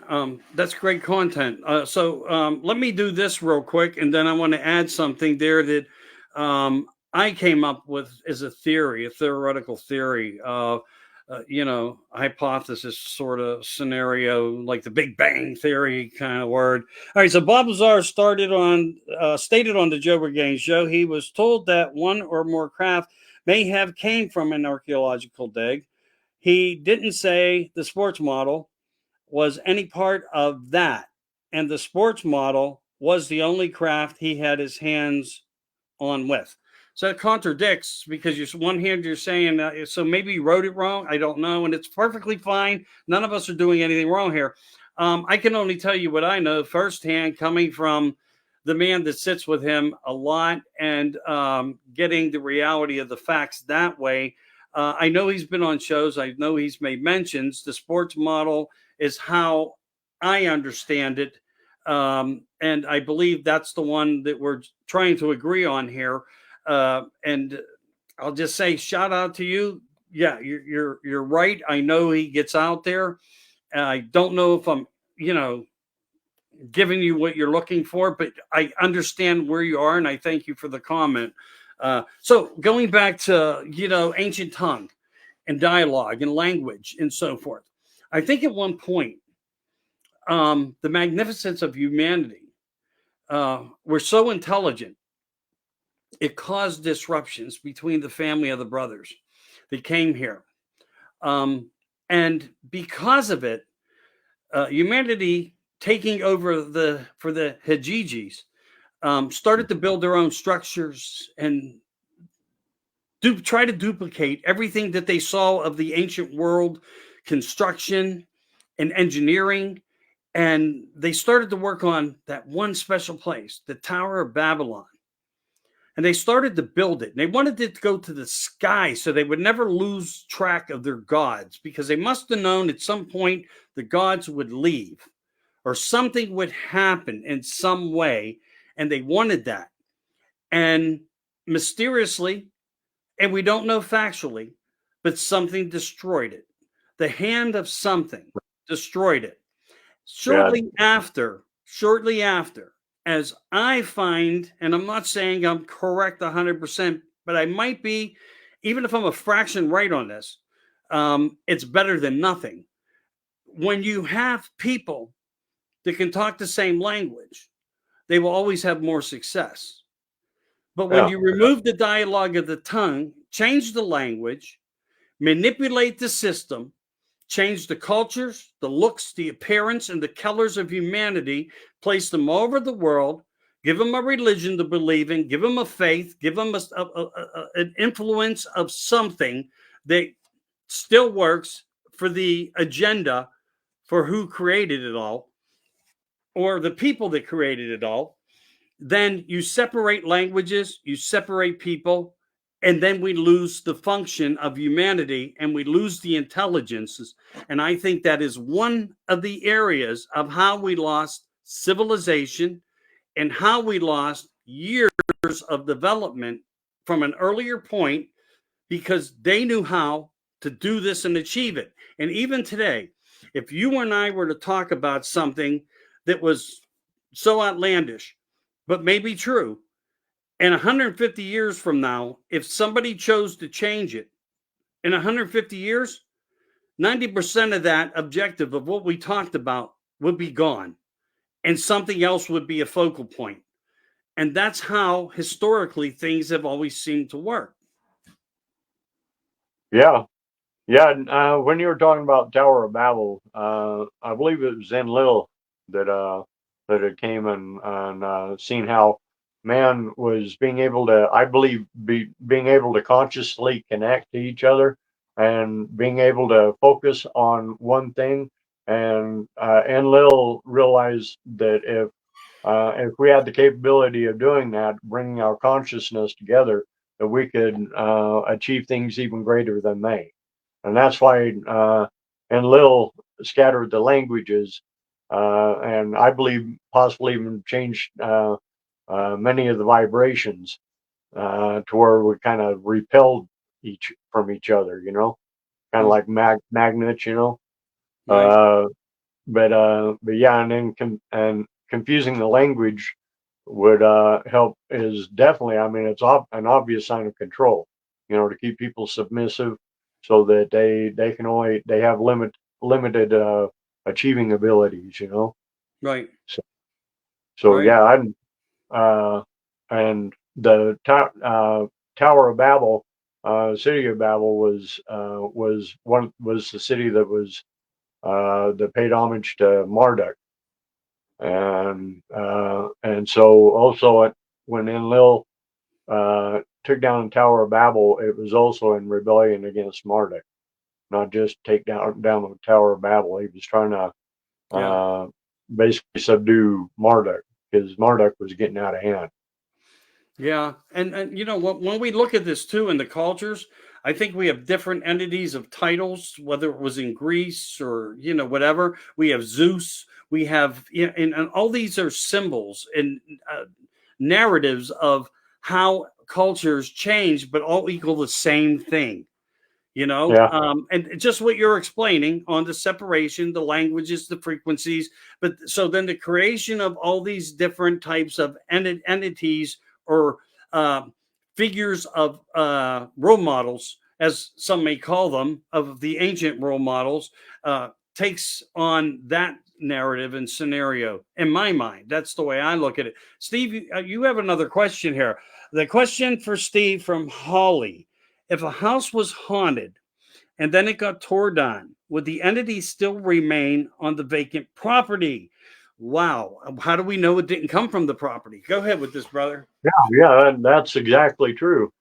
that's great content. So let me do this real quick, and then I want to add something there that I came up with as a theory, a theoretical theory, hypothesis sort of scenario, like the Big Bang theory kind of word. All right, so Bob Lazar stated on the Joe Rogan show he was told that one or more craft may have came from an archaeological dig. He didn't say the sports model was any part of that. And the sports model was the only craft he had his hands on with. So it contradicts, because you're one hand you're saying so maybe you wrote it wrong. I don't know, and it's perfectly fine. None of us are doing anything wrong here. I can only tell you what I know firsthand, coming from the man that sits with him a lot, and getting the reality of the facts that way. I know he's been on shows. I know he's made mentions. The sports model is how I understand it. And I believe that's the one that we're trying to agree on here. And I'll just say, shout out to you. Yeah, you're right. I know he gets out there. I don't know if I'm, you know, giving you what you're looking for, but I understand where you are, and I thank you for the comment. So going back to ancient tongue and dialogue and language and so forth, I think at one point the magnificence of humanity were so intelligent, it caused disruptions between the family of the brothers that came here. Um, and because of it, humanity taking over for the Hajijis started to build their own structures and try to duplicate everything that they saw of the ancient world construction and engineering. And they started to work on that one special place, the Tower of Babylon. And they started to build it. And they wanted it to go to the sky so they would never lose track of their gods, because they must have known at some point the gods would leave or something would happen in some way. And they wanted that. And mysteriously, and we don't know factually, but something destroyed it. The hand of something destroyed it.
Yeah.
Shortly after, as I find, and I'm not saying I'm correct 100%, but I might be, even if I'm a fraction right on this, it's better than nothing. When you have people that can talk the same language, they will always have more success. But when
Yeah.
you remove the dialogue of the tongue, change the language, manipulate the system, change the cultures, the looks, the appearance, and the colors of humanity, place them all over the world, give them a religion to believe in, give them a faith, give them an influence of something that still works for the agenda for who created it all, or the people that created it all. Then you separate languages, you separate people, and then we lose the function of humanity and we lose the intelligences. And I think that is one of the areas of how we lost civilization and how we lost years of development from an earlier point, because they knew how to do this and achieve it. And even today, if you and I were to talk about something that was so outlandish, but may be true, and 150 years from now, if somebody chose to change it, in 150 years, 90% of that objective of what we talked about would be gone, and something else would be a focal point. And that's how historically things have always seemed to work.
Yeah. Yeah. When you were talking about Tower of Babel, I believe it was Enlil that that it came and seen how man was being able to, I believe, being able to consciously connect to each other and being able to focus on one thing. And Enlil realized that if we had the capability of doing that, bringing our consciousness together, that we could achieve things even greater than they. And that's why Enlil scattered the languages, and I believe possibly even changed many of the vibrations to where we kind of repelled each from each other, kind of
Mm,
like magnets,
right.
Uh, but yeah, and then and confusing the language would help is definitely. I mean, it's an obvious sign of control. To keep people submissive, so that they have limited achieving abilities.
Right.
So so
Right.
yeah, and the Tower of Babel, city of Babel was the city that paid homage to Marduk. And so also when Enlil took down the Tower of Babel, it was also in rebellion against Marduk, not just take down the Tower of Babel. He was trying to
Yeah.
basically subdue Marduk because Marduk was getting out of hand.
Yeah, and when we look at this too in the cultures, I think we have different entities of titles, whether it was in Greece or whatever. We have Zeus, we have and all these are symbols and narratives of how cultures change, but all equal the same thing.
Yeah,
And just what you're explaining on the separation, the languages, the frequencies, but so then the creation of all these different types of entities or uh, figures of role models, as some may call them, of the ancient role models, takes on that narrative and scenario. In my mind, that's the way I look at it. Steve, you have another question here. The question for Steve from Holly: if a house was haunted and then it got torn down, would the entity still remain on the vacant property? Wow. How do we know it didn't come from the property? Go ahead with this, brother.
yeah, that's exactly true.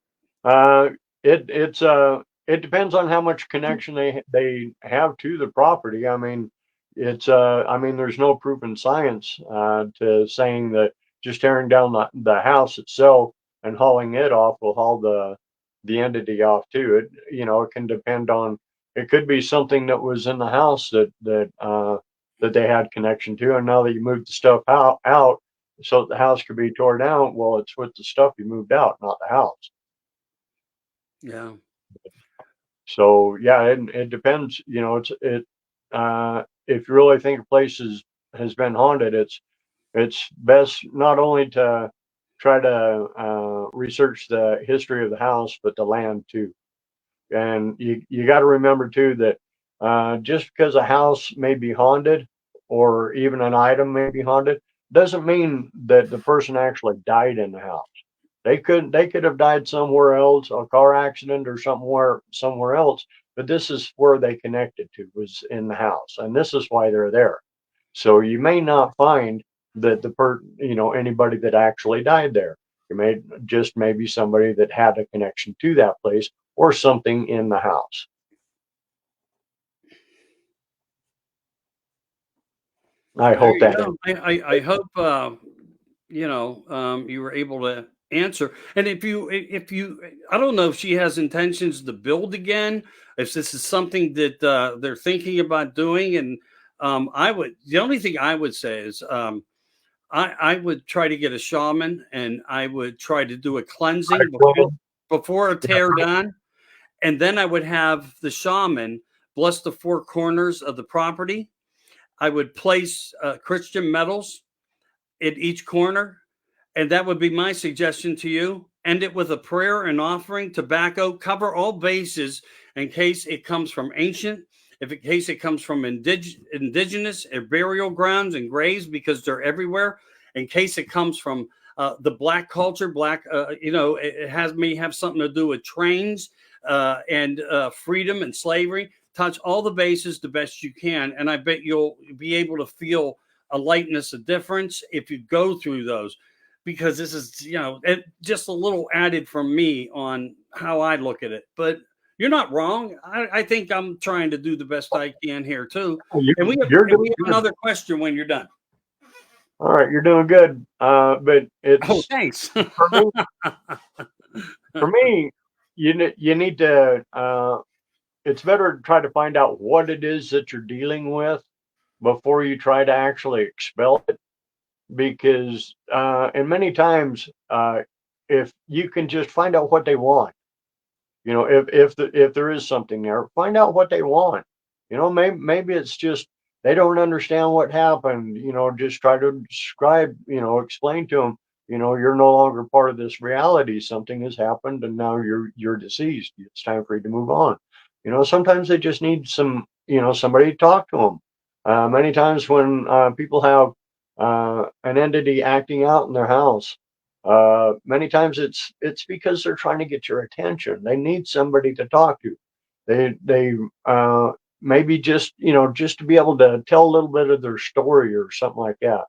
Uh, it depends on how much connection they have to the property. I mean, it's I mean, there's no proof in science to saying that just tearing down the house itself and hauling it off will haul the entity off too. It, you know, it can depend on, it could be something that was in the house that they had connection to, and now that you moved the stuff out so that the house could be torn down, well, it's with the stuff you moved out, not the house.
Yeah.
So yeah, it depends. You know, if you really think a place has been haunted, it's best not only to try to research the history of the house, but the land too. And you got to remember too that just because a house may be haunted or even an item may be haunted doesn't mean that the person actually died in the house. They could have died somewhere else, a car accident or somewhere else, but this is where they connected to, was in the house, and this is why they're there. So you may not find that anybody that actually died there. You may just maybe somebody that had a connection to that place or something in the house. I
There
hope
you
that
go. I hope you were able to answer. And if you I don't know if she has intentions to build again, if this is something that they're thinking about doing. And the only thing I would say is I would try to get a shaman, and I would try to do a cleansing before a tear down, and then I would have the shaman bless the four corners of the property. I would place Christian medals at each corner, and that would be my suggestion to you. End it with a prayer and offering, tobacco, cover all bases in case it comes from ancient, if in case it comes from indigenous burial grounds and graves, because they're everywhere. In case it comes from the black culture, it may have something to do with trains and freedom and slavery. Touch all the bases the best you can, and I bet you'll be able to feel a lightness, a difference if you go through those, because this is just a little added from me on how I look at it. But you're not wrong. I think I'm trying to do the best I can here too. And we have,
you're
and
doing
we have
good.
another question when you're done.
All right, you're doing good. But
Oh,
it's
thanks.
for me. For me, you need to. It's better to try to find out what it is that you're dealing with before you try to actually expel it, because and many times if you can just find out what they want, if there is something there, find out what they want. Maybe it's just they don't understand what happened. Just try to describe, explain to them, you're no longer part of this reality. Something has happened, and now you're deceased. It's time for you to move on. Sometimes they just need somebody to talk to them. Many times when people have an entity acting out in their house, many times it's because they're trying to get your attention. They need somebody to talk to. They maybe just to be able to tell a little bit of their story or something like that.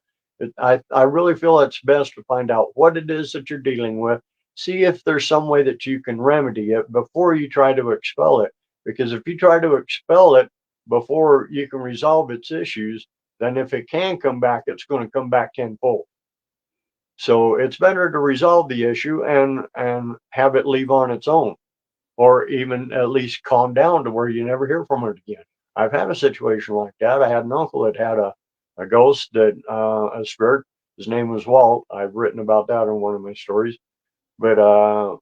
I really feel it's best to find out what it is that you're dealing with. See if there's some way that you can remedy it before you try to expel it. Because if you try to expel it before you can resolve its issues, then if it can come back, it's going to come back tenfold. So it's better to resolve the issue and have it leave on its own, or even at least calm down to where you never hear from it again. I've had a situation like that. I had an uncle that had a ghost, that a spirit. His name was Walt. I've written about that in one of my stories. But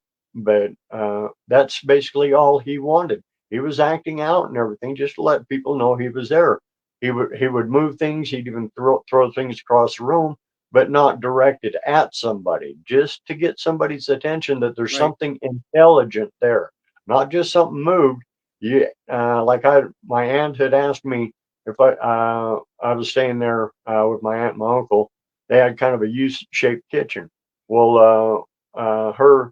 that's basically all he wanted. He was acting out and everything just to let people know he was there. He would move things. He'd even throw things across the room, but not directed at somebody, just to get somebody's attention that there's
Right.
something intelligent there, not just something moved. Like my aunt had asked me if I was staying there with my aunt and my uncle. They had kind of a U-shaped kitchen. Well, her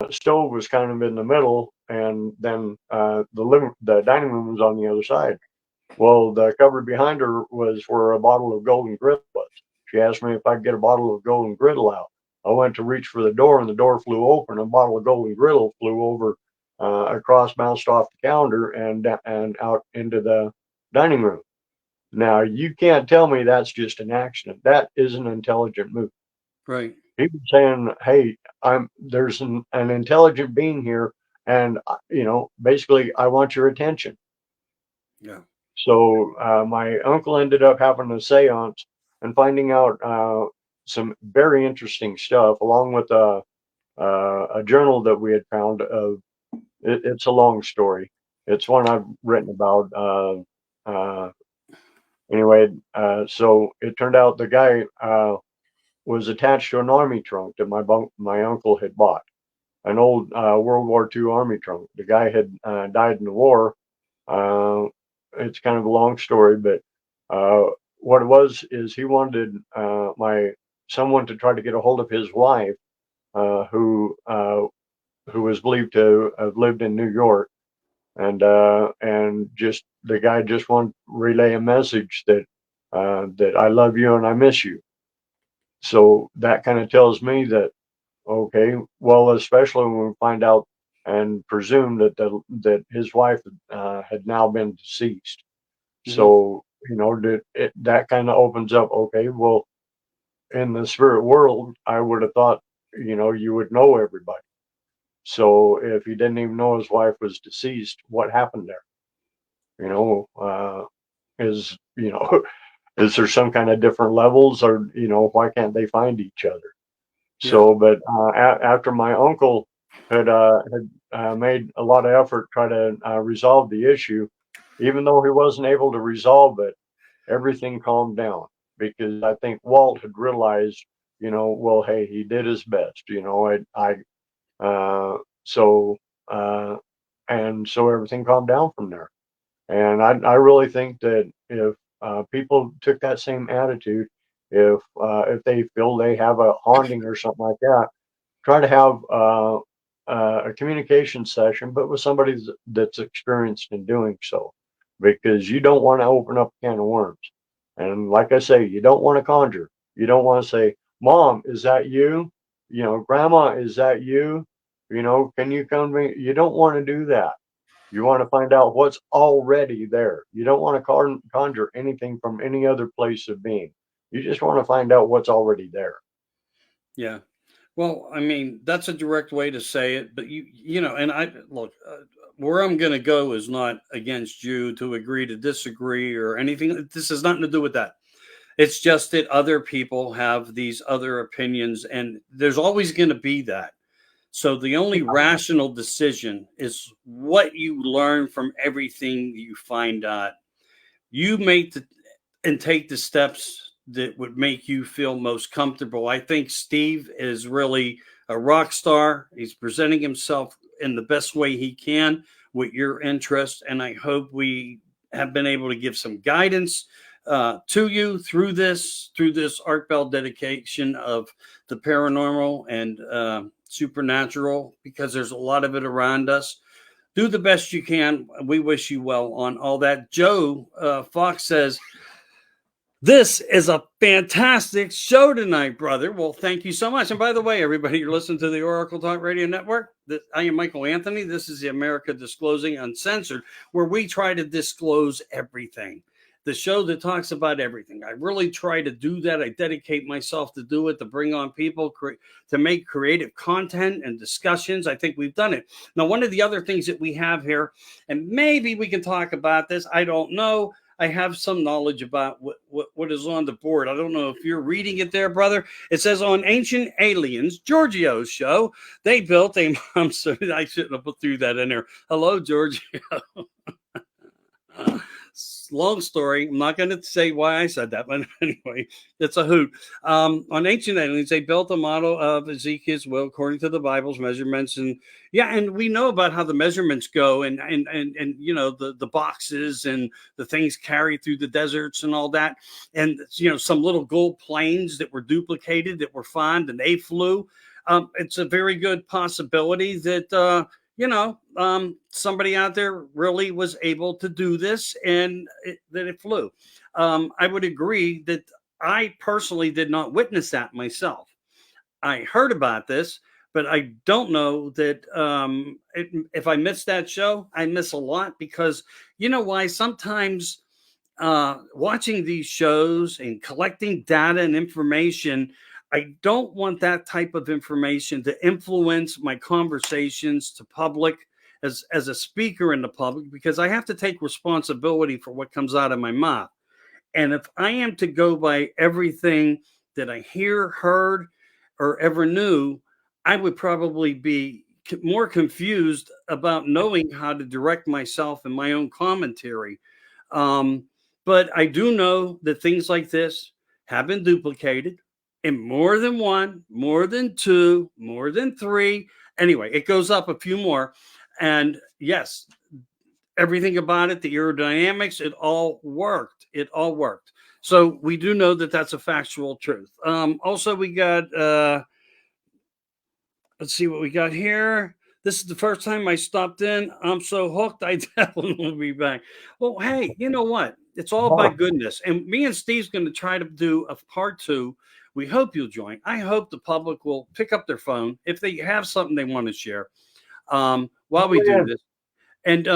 stove was kind of in the middle, and then the dining room was on the other side. Well, the cupboard behind her was where a bottle of Golden Griddle was. She asked me if I could get a bottle of Golden Griddle out. I went to reach for the door, and the door flew open. A bottle of Golden Griddle flew over across, bounced off the counter, and out into the dining room. Now, you can't tell me that's just an accident. That is an intelligent move.
Right.
People saying, "Hey, there's an intelligent being here, and basically, I want your attention."
Yeah.
So my uncle ended up having a séance and finding out some very interesting stuff, along with a journal that we had found. It's a long story. It's one I've written about. Uh, anyway, so it turned out the guy was attached to an army trunk that my uncle had bought, an old World War II army trunk. The guy had died in the war. Uh, it's kind of a long story, but uh, what it was is he wanted my someone to try to get a hold of his wife, uh, who uh, who was believed to have lived in New York, and just the guy just wanted to relay a message that I love you and I miss you. So that kind of tells me that, okay, well, especially when we find out and presume that his wife had now been deceased.
Hmm.
So that kind of opens up. Okay, well, in the spirit world, I would have thought you would know everybody. So if he didn't even know his wife was deceased, what happened there? You know, is is there some kind of different levels, or why can't they find each other?
Yeah.
So, but after my uncle had made a lot of effort to try to resolve the issue, even though he wasn't able to resolve it, everything calmed down because I think Walt had realized, well, hey, he did his best. Uh, so uh, and so everything calmed down from there. And I really think that if people took that same attitude, if they feel they have a haunting or something like that, try to have a communication session, but with somebody that's experienced in doing so, because you don't want to open up a can of worms. And like I say, you don't want to conjure. You don't want to say, "Mom, is that you? Grandma, is that you? Can you come to me?" You don't want to do that. You want to find out what's already there. You don't want to conjure anything from any other place of being. You just want to find out what's already there.
Yeah. Well, I mean, that's a direct way to say it, but and I look, where I'm going to go is not against you to agree to disagree or anything. This has nothing to do with that. It's just that other people have these other opinions, and there's always going to be that. So the only rational decision is what you learn from everything you find out. You make and take the steps that would make you feel most comfortable. I think Steve is really a rock star. He's presenting himself in the best way he can with your interest, and I hope we have been able to give some guidance to you through this Art Bell dedication of the paranormal and supernatural, because there's a lot of it around us. Do the best you can. We wish you well on all that. Joe Fox says, this is a fantastic show tonight, brother. Well, thank you so much. And by the way, everybody, you're listening to the Oracle Talk Radio Network. I am Michael Anthony. This is the America Disclosing Uncensored, where we try to disclose everything. The show that talks about everything. I really try to do that. I dedicate myself to do it, to bring on people, to make creative content and discussions. I think we've done it. Now, one of the other things that we have here, and maybe we can talk about this, I don't know. I have some knowledge about what is on the board. I don't know if you're reading it there, brother. It says on Ancient Aliens, Giorgio's show, they built a. I'm sorry, I shouldn't have put through that in there. Hello, Giorgio. Long story. I'm not going to say why I said that, but anyway, it's a hoot. On Ancient Aliens, they built a model of Ezekiel's will according to the Bible's measurements, and yeah, and we know about how the measurements go, and the boxes and the things carried through the deserts and all that, and some little gold planes that were duplicated that were found and they flew. It's a very good possibility that somebody out there really was able to do this and that it flew. I would agree that I personally did not witness that myself. I heard about this, but I don't know that if I miss that show, I miss a lot, because you know why? Sometimes watching these shows and collecting data and information, I don't want that type of information to influence my conversations to public as a speaker in the public, because I have to take responsibility for what comes out of my mouth. And if I am to go by everything that I hear, heard, or ever knew, I would probably be more confused about knowing how to direct myself in my own commentary. Um, but I do know that things like this have been duplicated in more than one, more than two, more than three. Anyway, it goes up a few more. And yes, everything about it, the aerodynamics, it all worked. It all worked. So we do know that that's a factual truth. Also, we got, let's see what we got here. This is the first time I stopped in. I'm so hooked. I definitely will be back. Well, hey, you know what? It's all
Oh,
about goodness. And me and Steve's going to try to do a part two. We hope you'll join. I hope the public will pick up their phone if they have something they want to share while we do
yeah.
this. And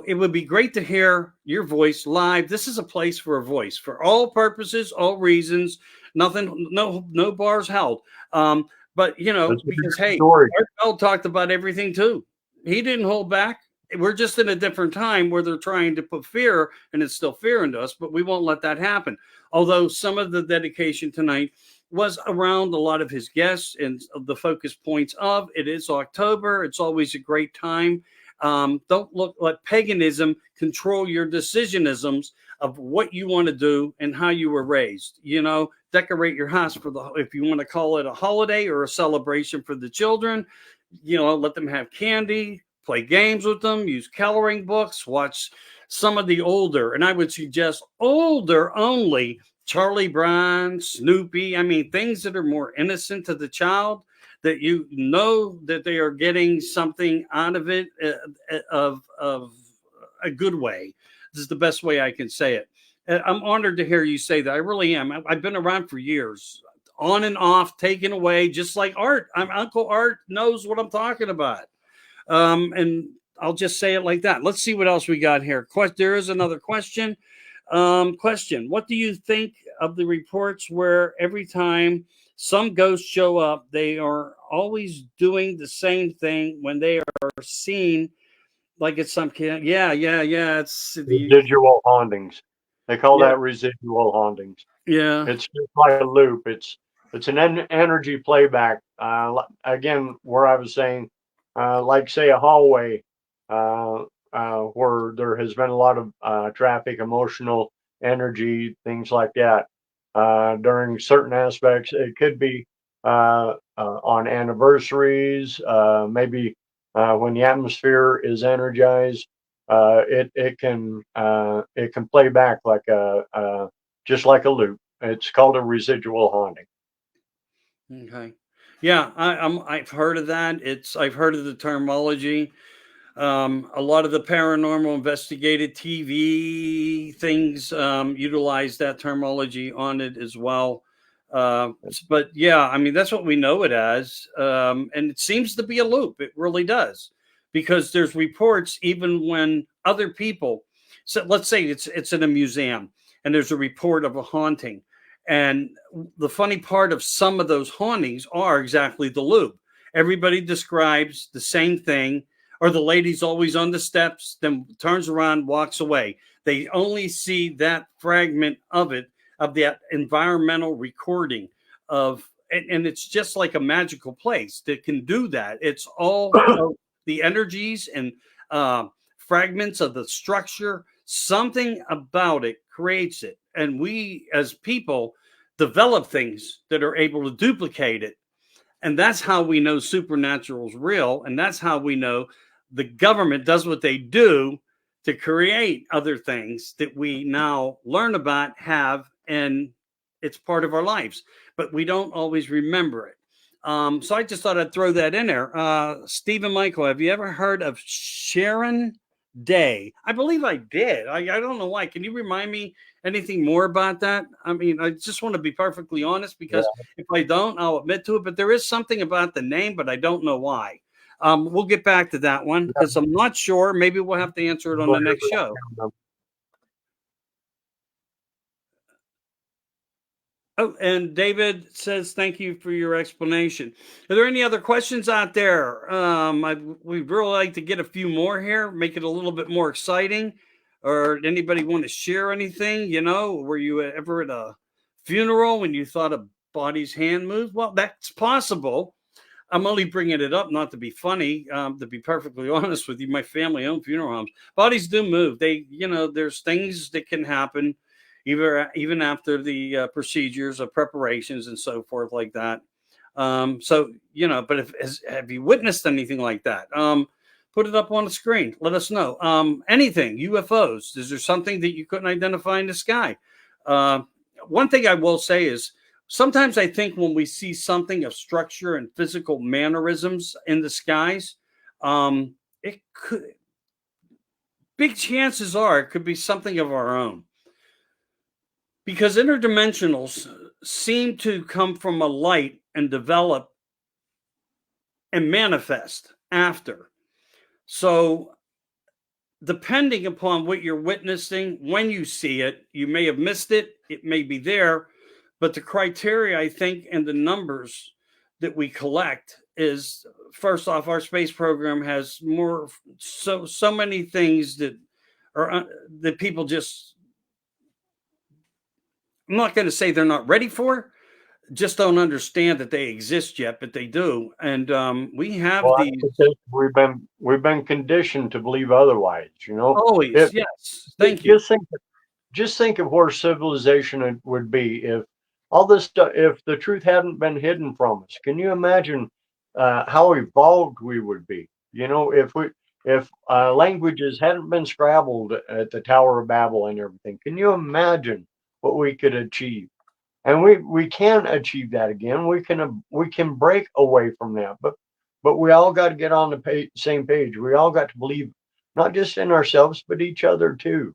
it would be great to hear your voice live. This is a place for a voice for all purposes, all reasons. Nothing, no bars held. But
That's a
because
different
hey,
story.
Art Bell talked about everything too. He didn't hold back. We're just in a different time where they're trying to put fear and instill fear into us, but we won't let that happen. Although some of the dedication tonight was around a lot of his guests and the focus points of it is October. It's always a great time. Don't let paganism control your decisionisms of what you want to do and how you were raised. Decorate your house for if you want to call it a holiday or a celebration for the children. Let them have candy, play games with them, use coloring books, watch some of the older, and I would suggest older only, Charlie Brown, Snoopy. I mean, things that are more innocent to the child, that that they are getting something out of it of a good way. This is the best way I can say it. I'm honored to hear you say that. I really am. I've been around for years, on and off, taken away, just like Art. Uncle Art knows what I'm talking about. And I'll just say it like that. Let's see what else we got here. There is another question. Question: what do you think of the reports where every time some ghosts show up, they are always doing the same thing when they are seen? Like it's some kid. Yeah. It's
Residual hauntings. They call
yeah,
that residual hauntings.
yeah.
It's just like a loop. It's an energy playback. Again, where I was saying, like say a hallway, where there has been a lot of traffic, emotional energy, things like that. During certain aspects, it could be on anniversaries, maybe when the atmosphere is energized. It can play back like just like a loop. It's called a residual haunting.
Okay. Yeah, I've heard of that. I've heard of the terminology. A lot of the paranormal investigative TV things utilize that terminology on it as well. But yeah, I mean that's what we know it as, and it seems to be a loop. It really does, because there's reports even when other people. So let's say it's in a museum and there's a report of a haunting, and the funny part of some of those hauntings are exactly the loop. Everybody describes the same thing, or the lady's always on the steps, then turns around, walks away. They only see that fragment of it, of that environmental recording and it's just like a magical place that can do that. It's all of the energies and uh, fragments of the structure. Something about it creates it. And we as people develop things that are able to duplicate it, and that's how we know supernatural is real. And that's how we know the government does what they do to create other things that we now learn about, and it's part of our lives, but we don't always remember it. So I just thought I'd throw that in there. Stephen Michael, have you ever heard of Sharon Day? I believe I did. I don't know why. Can you remind me anything more about that? I mean, I just want to be perfectly honest,
Yeah.
because if I don't, I'll admit to it. But there is something about the name, but I don't know why. We'll get back to that one because I'm not sure. Maybe we'll have to answer it on the next show. Oh, and David says, thank you for your explanation. Are there any other questions out there? We'd really like to get a few more here, make it a little bit more exciting. Or anybody want to share anything? Were you ever at a funeral when you thought a body's hand moved? Well, that's possible. I'm only bringing it up not to be funny. To be perfectly honest with you, my family owned funeral homes. Bodies do move. There's things that can happen, even after the procedures of preparations and so forth like that. But have you witnessed anything like that? Put it up on the screen. Let us know. Anything UFOs? Is there something that you couldn't identify in the sky? One thing I will say is, sometimes I think when we see something of structure and physical mannerisms in the skies, it could, big chances are it could be something of our own. Because interdimensionals seem to come from a light and develop and manifest after. So, depending upon what you're witnessing, when you see it, you may have missed it, it may be there. But the criteria, I think, and the numbers that we collect is, first off, our space program has so many things that are that people just, I'm not going to say they're not ready for, just don't understand that they exist yet, but they do. And we have
Well, I
these
think that we've been conditioned to believe otherwise.
always.
If
Yes, thank you.
just think of where civilization would be if all this stuff, if the truth hadn't been hidden from us. Can you imagine how evolved we would be? If languages hadn't been scrabbled at the Tower of Babel and everything, can you imagine what we could achieve? And we can achieve that again. We can break away from that, but we all got to get on the same page. We all got to believe not just in ourselves but each other too.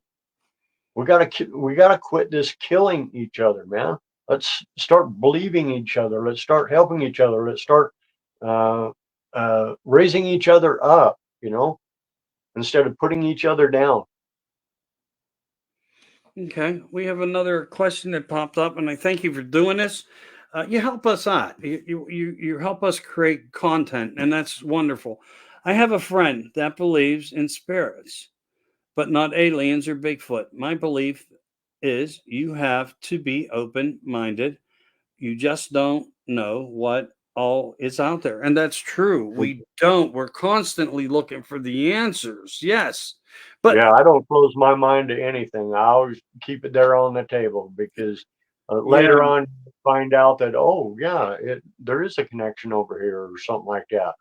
We gotta quit this killing each other, man. Let's start believing each other. Let's start helping each other. Let's start uh, raising each other up. Instead of putting each other down.
Okay, we have another question that popped up, and I thank you for doing this. You help us out. You help us create content, and that's wonderful. I have a friend that believes in spirits, but not aliens or Bigfoot. My belief is you have to be open minded. You just don't know what all is out there. And that's true. We don't. We're constantly looking for the answers. Yes. But
Yeah, I don't close my mind to anything. I always keep it there on the table because
yeah.
later on you find out that, oh yeah, there is a connection over here or something like that.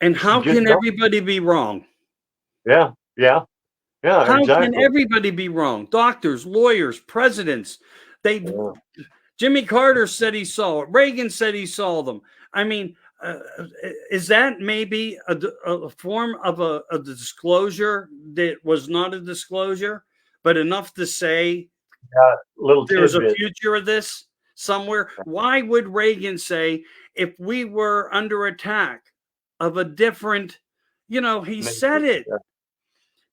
And how
Just
can
don't.
everybody be wrong?
Yeah, yeah, yeah,
How can
exactly.
everybody be wrong? Doctors, lawyers, presidents. They
Yeah,
Jimmy Carter said he saw it. Reagan said he saw them. I mean, is that maybe a form of a disclosure that was not a disclosure, but enough to say
little
there's a
tidbit.
future of this somewhere? Why would Reagan say, if we were under attack of a different, he said it,
Yeah,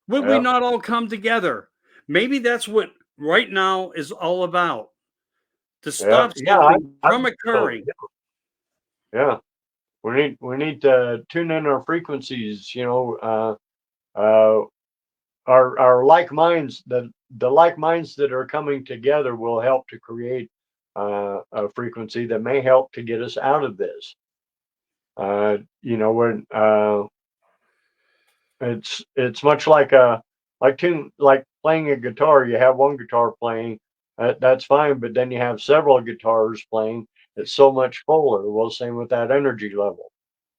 would we
yeah,
not all come together? Maybe that's what right now is all about, to
yeah,
stop
yeah.
something
I
from
so
occurring.
yeah. We need to tune in our frequencies. Uh, our like minds, the like minds that are coming together will help to create a frequency that may help to get us out of this. When it's much like like playing a guitar. You have one guitar playing, that's fine, but then you have several guitars playing. It's so much fuller. Well, same with that energy level.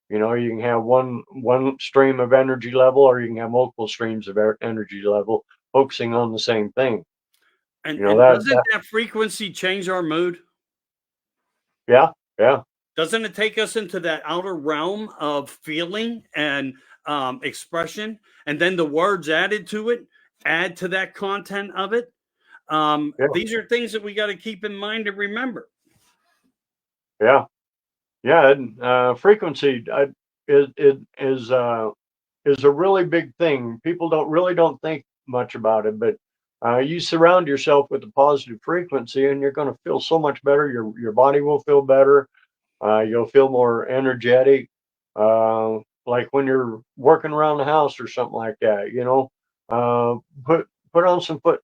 You can have one stream of energy level, or you can have multiple streams of energy level focusing on the same thing.
And
You know
and
that
doesn't
that
that frequency change our mood?
yeah, yeah,
Doesn't it take us into that outer realm of feeling and expression, and then the words added to it add to that content of it?
yeah,
These are things that we got to keep in mind and remember.
yeah, yeah. And frequency is a really big thing. People don't think much about it, but You surround yourself with a positive frequency, and you're going to feel so much better. Your body will feel better. You'll feel more energetic, like when you're working around the house or something like that. Uh, put on some foot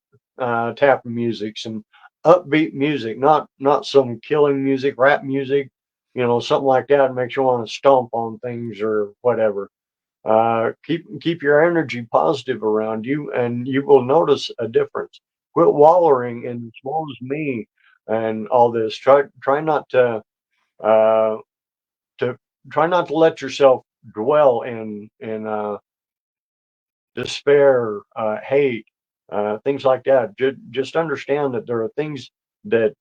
tapping music, some upbeat music, not some killing music, rap music, something like that. Makes you want to stomp on things or whatever. Keep your energy positive around you, and you will notice a difference. Quit wallowing in "woe is me" and all this. Try not uh, to let yourself dwell in despair, hate, things like that. Just understand that there are things that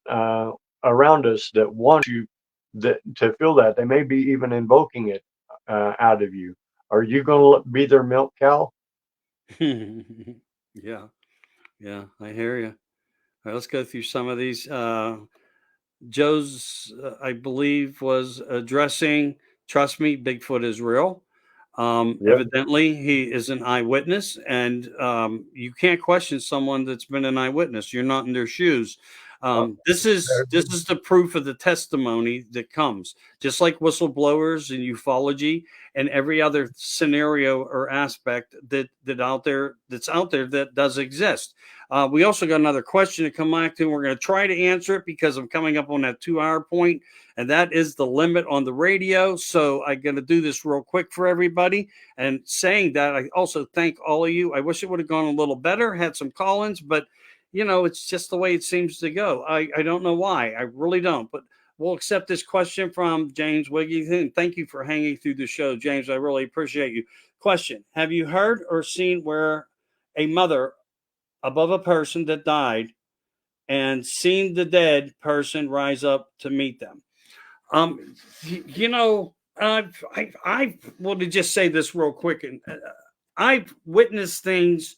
around us that want you that to feel that they may be even invoking it out of you. Are you going to be their milk cow?
Yeah, yeah, I hear you. All right, let's go through some of these. Joe's, I believe, was addressing, trust me, Bigfoot is real.
Yeah.
Evidently, he is an eyewitness, and you can't question someone that's been an eyewitness. You're not in their shoes.
Uh,
This is the proof of the testimony that comes, just like whistleblowers and ufology and every other scenario or aspect that's out there that does exist. We also got another question to come back to. We're going to try to answer it because I'm coming up on that 2 hour point, and that is the limit on the radio. So I'm going to do this real quick for everybody. And saying that, I also thank all of you. I wish it would have gone a little better, had some call-ins, but it's just the way it seems to go. I don't know why. I really don't. But we'll accept this question from James Wiggy. Thank you for hanging through the show, James. I really appreciate you. Question: have you heard or seen where a mother above a person that died and seen the dead person rise up to meet them? Um, I want to just say this real quick, and I've witnessed things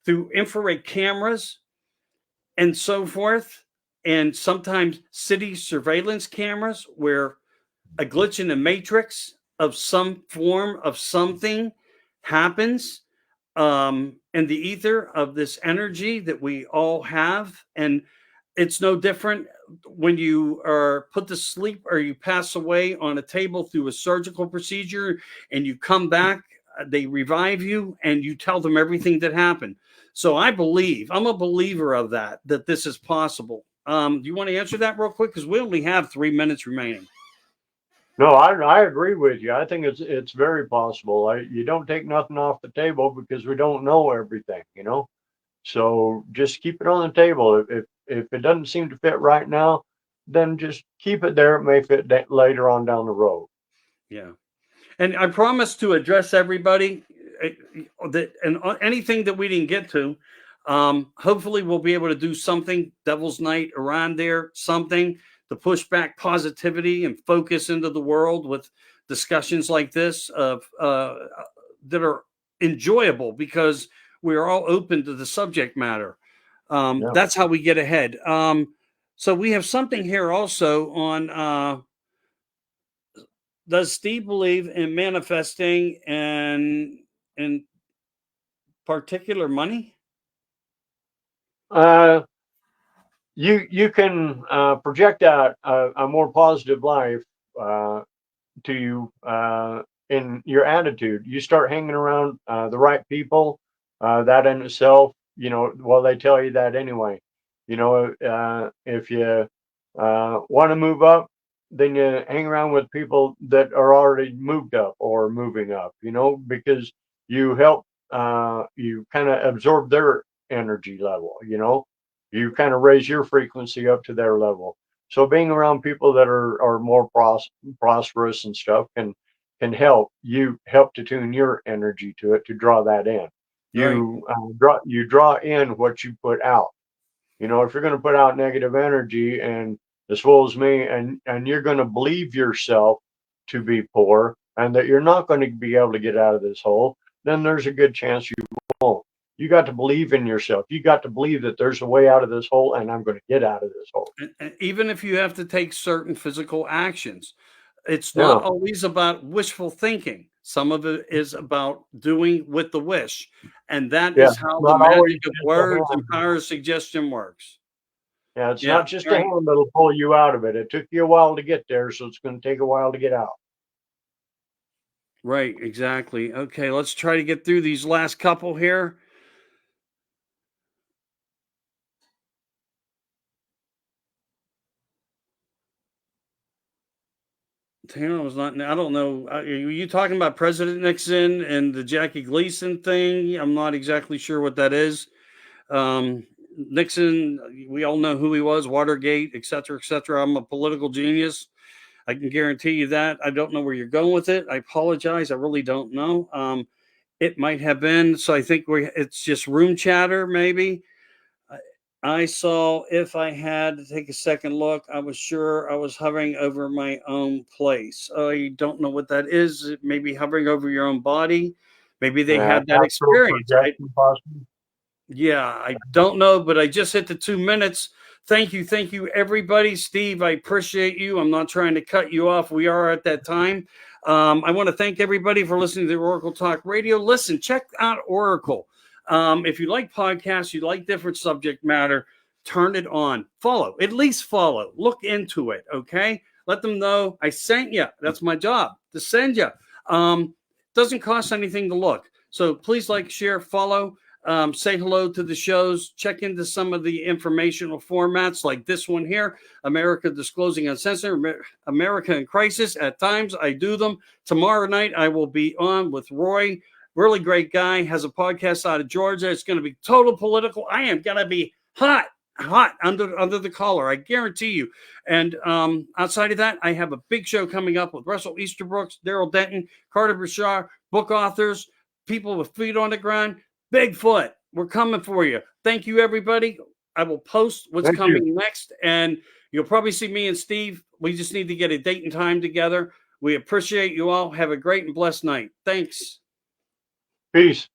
through infrared cameras and so forth, and sometimes city surveillance cameras where a glitch in the matrix of some form of something happens in the ether of this energy that we all have. And it's no different when you are put to sleep or you pass away on a table through a surgical procedure and you come back, they revive you and you tell them everything that happened. So I'm a believer of that this is possible. Do you want to answer that real quick? Because we only have 3 minutes remaining.
No, I agree with you. I think it's very possible. You don't take nothing off the table because we don't know everything. So just keep it on the table. If it doesn't seem to fit right now, then just keep it there. It may fit later on down the road.
Yeah. And I promise to address everybody that and anything that we didn't get to. Hopefully, we'll be able to do something Devil's Night around there, something to push back positivity and focus into the world with discussions like this of that are enjoyable because we are all open to the subject matter.
Yeah.
That's how we get ahead. So we have something here also on. Does Steve believe in manifesting and in particular money?
Uh, you can project out a more positive life uh, to you in your attitude. You start hanging around the right people. That in itself, well, they tell you that anyway. If you want to move up, then you hang around with people that are already moved up or moving up. Because you help, you kind of absorb their energy level. You kind of raise your frequency up to their level. So being around people that are more prosperous and stuff can help to tune your energy to it to draw that in.
Right.
You draw in what you put out. If you're going to put out negative energy and as well as me, and you're going to believe yourself to be poor and that you're not going to be able to get out of this hole, then there's a good chance you won't. You got to believe in yourself. You got to believe that there's a way out of this hole, and I'm going to get out of this hole.
And even if you have to take certain physical actions, it's not
Yeah.
always about wishful thinking. Some of it is about doing with the wish. And that
Yeah,
is how the
not always
magic of
just a
words and
hand.
power of suggestion works.
Yeah, it's
Yeah.
not just
All
a
right.
hand that'll pull you out of it. It took you a while to get there, so it's going to take a while to get out.
Right. Exactly. Okay. Let's try to get through these last couple here. Taylor was not. I don't know. Are you talking about President Nixon and the Jackie Gleason thing? I'm not exactly sure what that is. Nixon, we all know who he was, Watergate, et cetera, et cetera. I'm a political genius. I can guarantee you that. I don't know where you're going with it. I apologize. I really don't know. It might have been. So I think it's just room chatter, maybe. I saw if I had to take a second look, I was sure I was hovering over my own place. I don't know what that is. Maybe hovering over your own body. Maybe they
Yeah,
had that
astral
experience.
projection, possibly.
Yeah, I don't know, but I just hit the 2 minutes. Thank you, everybody. Steve, I appreciate you. I'm not trying to cut you off. We are at that time. I want to thank everybody for listening to the Oracle Talk Radio. Listen, check out Oracle. If you like podcasts, you like different subject matter, turn it on. Follow, at least follow. Look into it, okay? Let them know I sent you. That's my job, to send you. Doesn't cost anything to look. So please like, share, follow. Say hello to the shows. Check into some of the informational formats like this one here, America Disclosing, Uncensored, America in Crisis. At times I do them. Tomorrow night I will be on with Roy. Really great guy. Has a podcast out of Georgia. It's going to be total political. I am going to be hot under the collar. I guarantee you. And outside of that, I have a big show coming up with Russell Easterbrooks, Daryl Denton, Carter Bashar, book authors, people with feet on the ground. Bigfoot, we're coming for you. Thank you, everybody. I will post what's coming next, and you'll probably see me and Steve. We just need to get a date and time together. We appreciate you all. Have a great and blessed night. Thanks.
Peace.